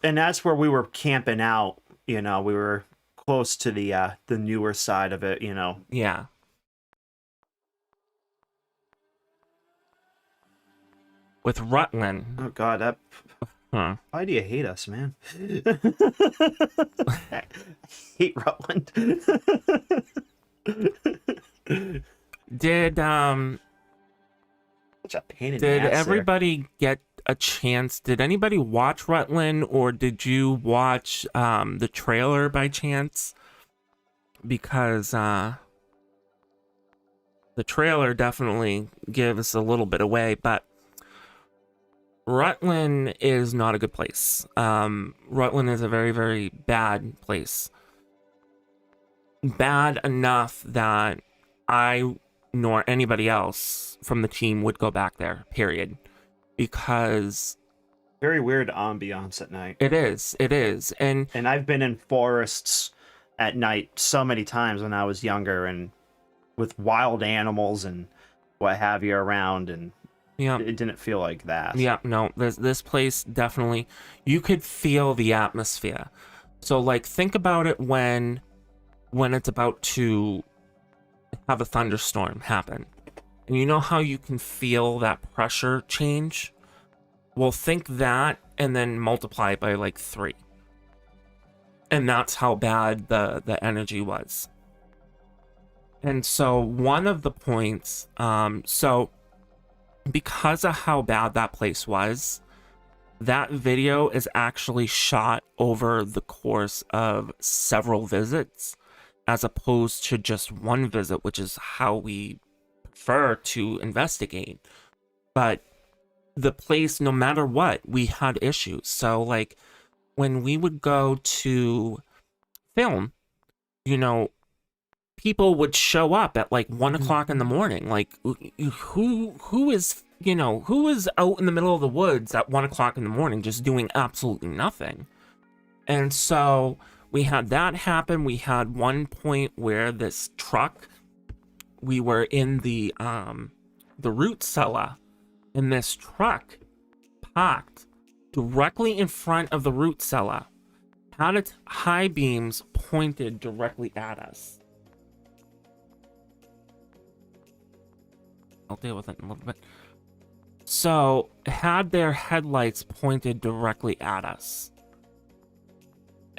and that's where we were camping out. We were close to the newer side of it. Yeah. With Rutland. Oh God, that Huh. Why do you hate us, man? I hate Rutland. Did Such a pain in the did ass there. everybody get a chance? Did anybody watch Rutland, or did you watch the trailer by chance? Because the trailer definitely gives a little bit away, but Rutland is not a good place. Rutland is a very, very bad place. Bad enough that I nor anybody else from the team would go back there, period. Because Very weird ambiance at night. it is. And I've been in forests at night so many times when I was younger, and with wild animals and what have you around, and yeah, it didn't feel like that. yeah, no, this place definitely, you could feel the atmosphere. So like, think about it when it's about to have a thunderstorm happen, and you know how you can feel that pressure change. Well, think that and then multiply it by like 3, and that's how bad the energy was. And so one of the points, so because of how bad that place was, that video is actually shot over the course of several visits, as opposed to just one visit, which is how we prefer to investigate. But the place, no matter what, we had issues. So like, when we would go to film, you know, people would show up at like 1 o'clock in the morning. Like, who is, you know, who is out in the middle of the woods at 1 o'clock in the morning just doing absolutely nothing? And so we had that happen. We had one point where this truck, we were in the root cellar, and this truck parked directly in front of the root cellar, had its high beams pointed directly at us. I'll deal with it in a little bit. So, had their headlights pointed directly at us.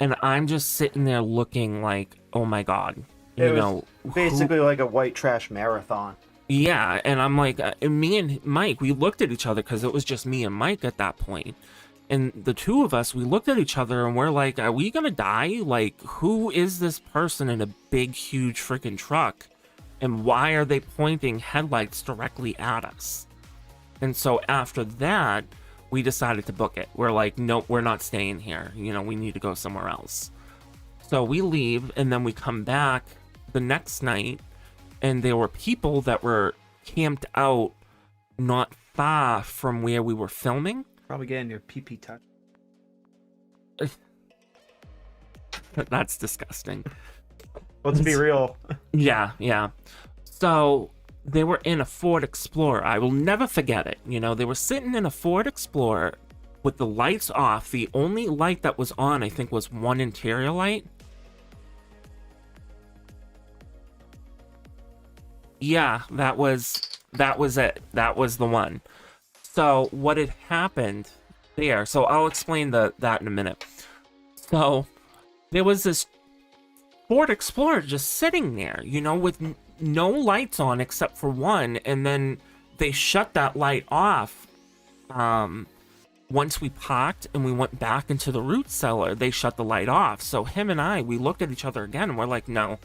And I'm just sitting there looking like, oh my god. It was basically like a white trash marathon. Yeah, and I'm like, me and Mike, we looked at each other because it was just me and Mike at that point. And the two of us, we looked at each other and we're like, are we gonna die? Like, who is this person in a big, huge freaking truck? And why are they pointing headlights directly at us? And so after that, we decided to book it. We're like, nope, we're not staying here. You know, we need to go somewhere else. So we leave, and then we come back the next night, and there were people that were camped out not far from where we were filming. Probably getting your pee-pee touch. That's disgusting. Let's be real. Yeah. So they were in a Ford Explorer. I will never forget it. You know, they were sitting in a Ford Explorer with the lights off. The only light that was on, I think, was one interior light. Yeah, that was it. That was the one. So what had happened there, so I'll explain that in a minute. So there was this Ford Explorer just sitting there, you know, with no lights on except for one, and then they shut that light off. Once we parked and we went back into the root cellar, they shut the light off. So him and I, we looked at each other again, and we're like, no,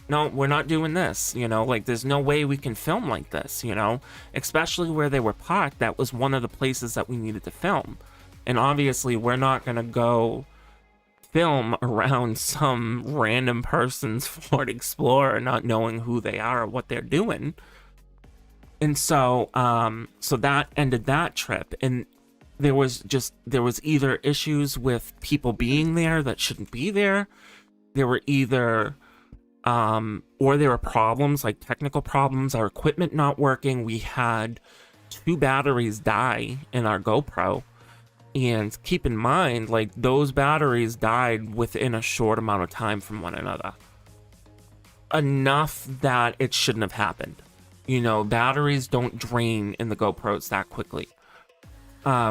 we're not doing this, you know, like, there's no way we can film like this, you know, especially where they were parked. That was one of the places that we needed to film. And obviously, we're not going to go film around some random person's Ford Explorer, not knowing who they are or what they're doing. And so, so that ended that trip. And there was either issues with people being there that shouldn't be there. There were either, or there were problems, like technical problems, our equipment not working. We had 2 batteries die in our GoPro. And keep in mind, like, those batteries died within a short amount of time from one another. Enough that it shouldn't have happened. You know, batteries don't drain in the GoPros that quickly.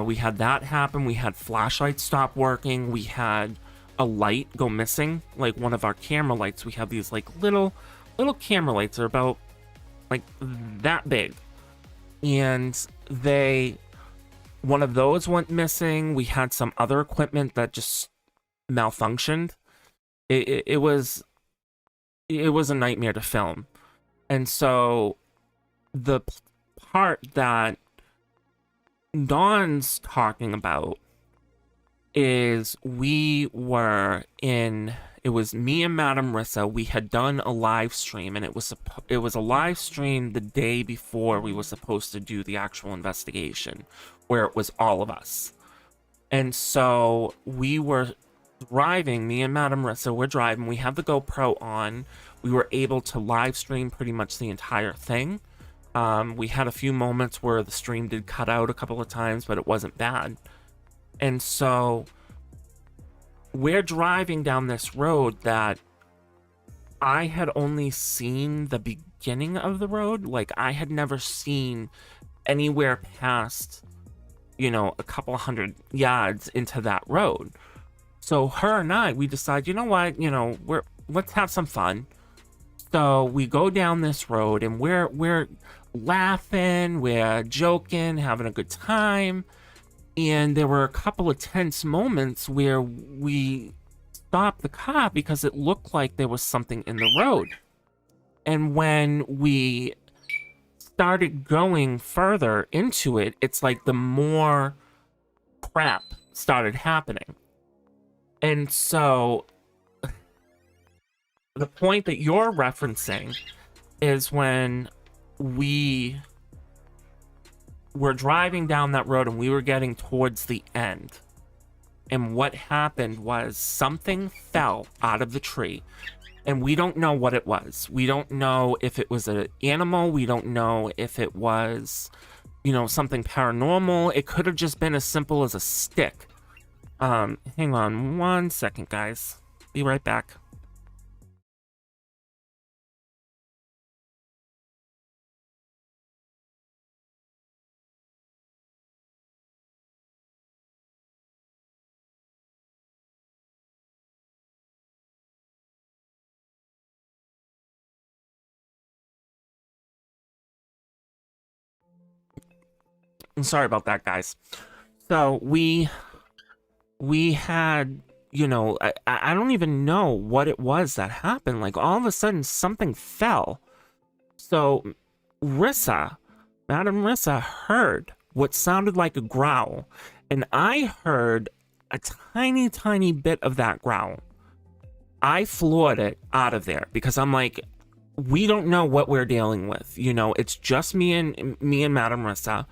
We had that happen. We had flashlights stop working. We had a light go missing, like one of our camera lights. We have these like little camera lights. They're about like that big, and one of those went missing. We had some other equipment that just malfunctioned. It was a nightmare to film. And so the part that Dawn's talking about is it was me and Madam Rissa. We had done a live stream, and it was a live stream the day before we were supposed to do the actual investigation, where it was all of us. And so we were driving, me and Madam Rissa were driving. We had the GoPro on. We were able to live stream pretty much the entire thing. We had a few moments where the stream did cut out a couple of times, but it wasn't bad. And so we're driving down this road that I had only seen the beginning of the road. Like, I had never seen anywhere past, a couple hundred yards into that road. So her and I, we decide, you know what, let's have some fun. So we go down this road, and we're laughing, we're joking, having a good time. And there were a couple of tense moments where we stopped the car because it looked like there was something in the road. And when we started going further into it, it's like the more crap started happening. And so the point that you're referencing is when we were driving down that road and we were getting towards the end. And what happened was something fell out of the tree. And we don't know what it was. We don't know if it was an animal. We don't know if it was, something paranormal. It could have just been as simple as a stick. Hang on 1 second, guys. Be right back. I'm sorry about that, guys. So we had, I don't even know what it was that happened. Like, all of a sudden something fell. So Madam Rissa heard what sounded like a growl, and I heard a tiny, tiny bit of that growl. I floored it out of there because I'm like, we don't know what we're dealing with. It's just me and Madam Rissa.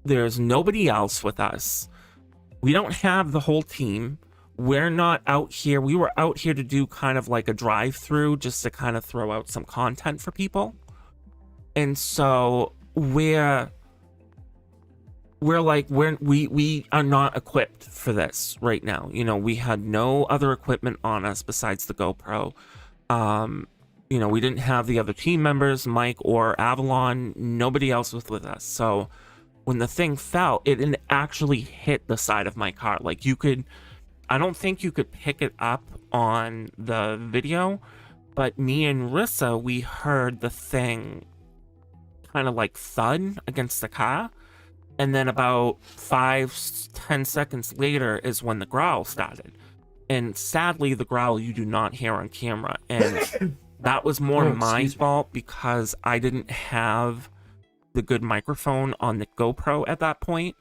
There's nobody else with us. We don't have the whole team. We're not out here. We were out here to do kind of like a drive-through, just to kind of throw out some content for people. And so we are not equipped for this right now. We had no other equipment on us besides the GoPro. We didn't have the other team members, Mike or Avalon. Nobody else was with us. So when the thing fell, it actually hit the side of my car. Like, I don't think you could pick it up on the video, but me and Rissa, we heard the thing kind of like thud against the car. And then about 5-10 seconds later is when the growl started. And sadly, the growl you do not hear on camera. And that was more my fault because I didn't have the good microphone on the GoPro at that point.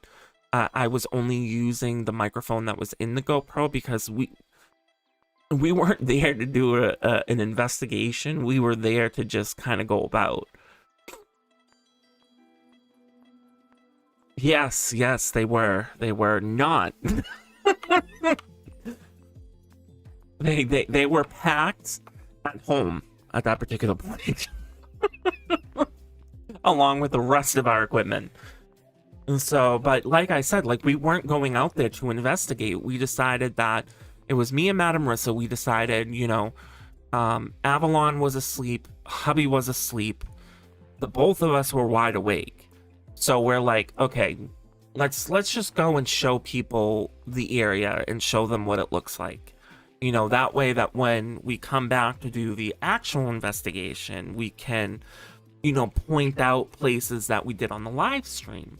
I was only using the microphone that was in the GoPro because we weren't there to do an investigation. We were there to just kind of go about. Yes, they were not. they were packed at home at that particular point. Along with the rest of our equipment. And so, but like I said, like, we weren't going out there to investigate. We decided that it was me and Madam Rissa. We decided, Avalon was asleep, hubby was asleep, the both of us were wide awake. So we're like, okay, let's just go and show people the area and show them what it looks like. You know, that way that when we come back to do the actual investigation, we can, you know, point out places that we did on the live stream.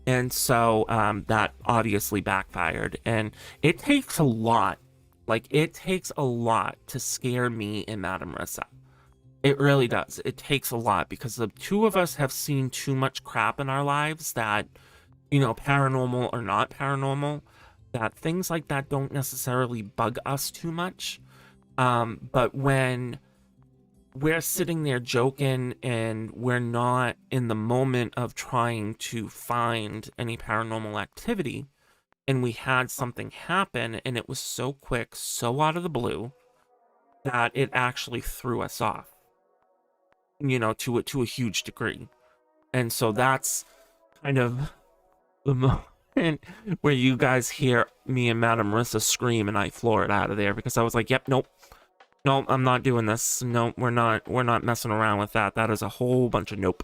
And so that obviously backfired. And it takes a lot. Like, it takes a lot to scare me and Madame Marissa. It really does. It takes a lot because the two of us have seen too much crap in our lives that, you know, paranormal or not paranormal, that things like that don't necessarily bug us too much. But when we're sitting there joking and we're not in the moment of trying to find any paranormal activity, and we had something happen and it was so quick, so out of the blue, that it actually threw us off, you know, to a huge degree. And so that's kind of the moment where you guys hear me and Madame Marissa scream and I floor it out of there, because I was like, yep, nope, I'm not doing this. No, we're not messing around with that. That is a whole bunch of nope.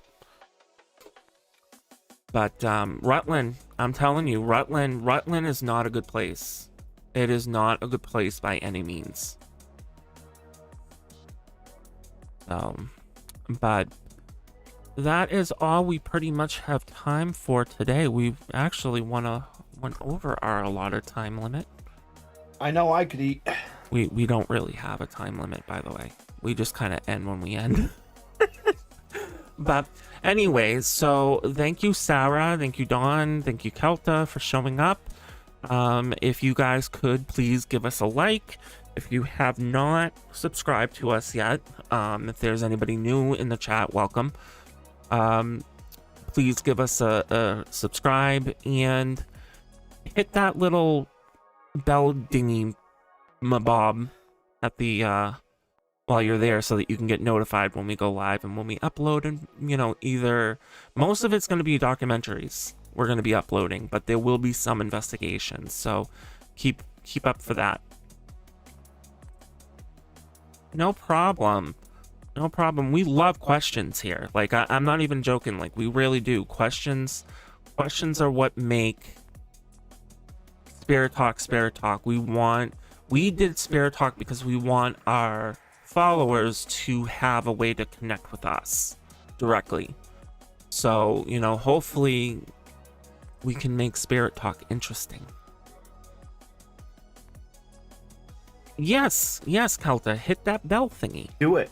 But Rutland, I'm telling you, Rutland is not a good place. It is not a good place by any means. But that is all we pretty much have time for today. We actually went over our allotted time limit. I know I could eat. We don't really have a time limit, by the way. We just kind of end when we end. But anyways, so thank you, Sarah. Thank you, Dawn. Thank you, Kelta, for showing up. If you guys could please give us a like. If you have not subscribed to us yet, if there's anybody new in the chat, welcome. Please give us a subscribe and hit that little bell dingy mabob at the while you're there, so that you can get notified when we go live and when we upload. And, you know, either most of it's going to be documentaries we're going to be uploading, but there will be some investigations, so keep up for that. No problem. We love questions here. Like, I'm not even joking. Like, we really do. Questions are what make Spirit Talk. We did Spirit Talk because we want our followers to have a way to connect with us directly. So, you know, hopefully we can make Spirit Talk interesting. Yes, Kelta, hit that bell thingy. Do it.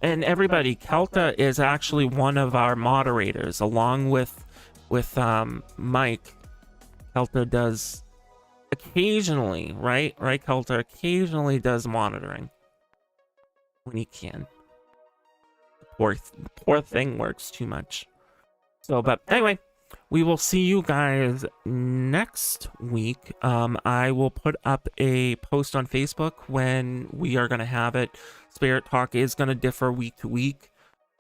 And everybody, Kelta is actually one of our moderators, along with Mike. Kelta does occasionally, right, Kelta occasionally does monitoring when he can. Poor thing works too much. So, but anyway, we will see you guys next week. I will put up a post on Facebook when we are going to have it. Spirit Talk is going to differ week to week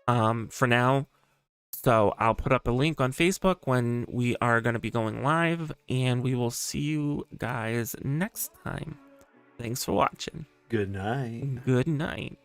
for now. So I'll put up a link on Facebook when we are going to be going live, and we will see you guys next time. Thanks for watching. Good night. Good night.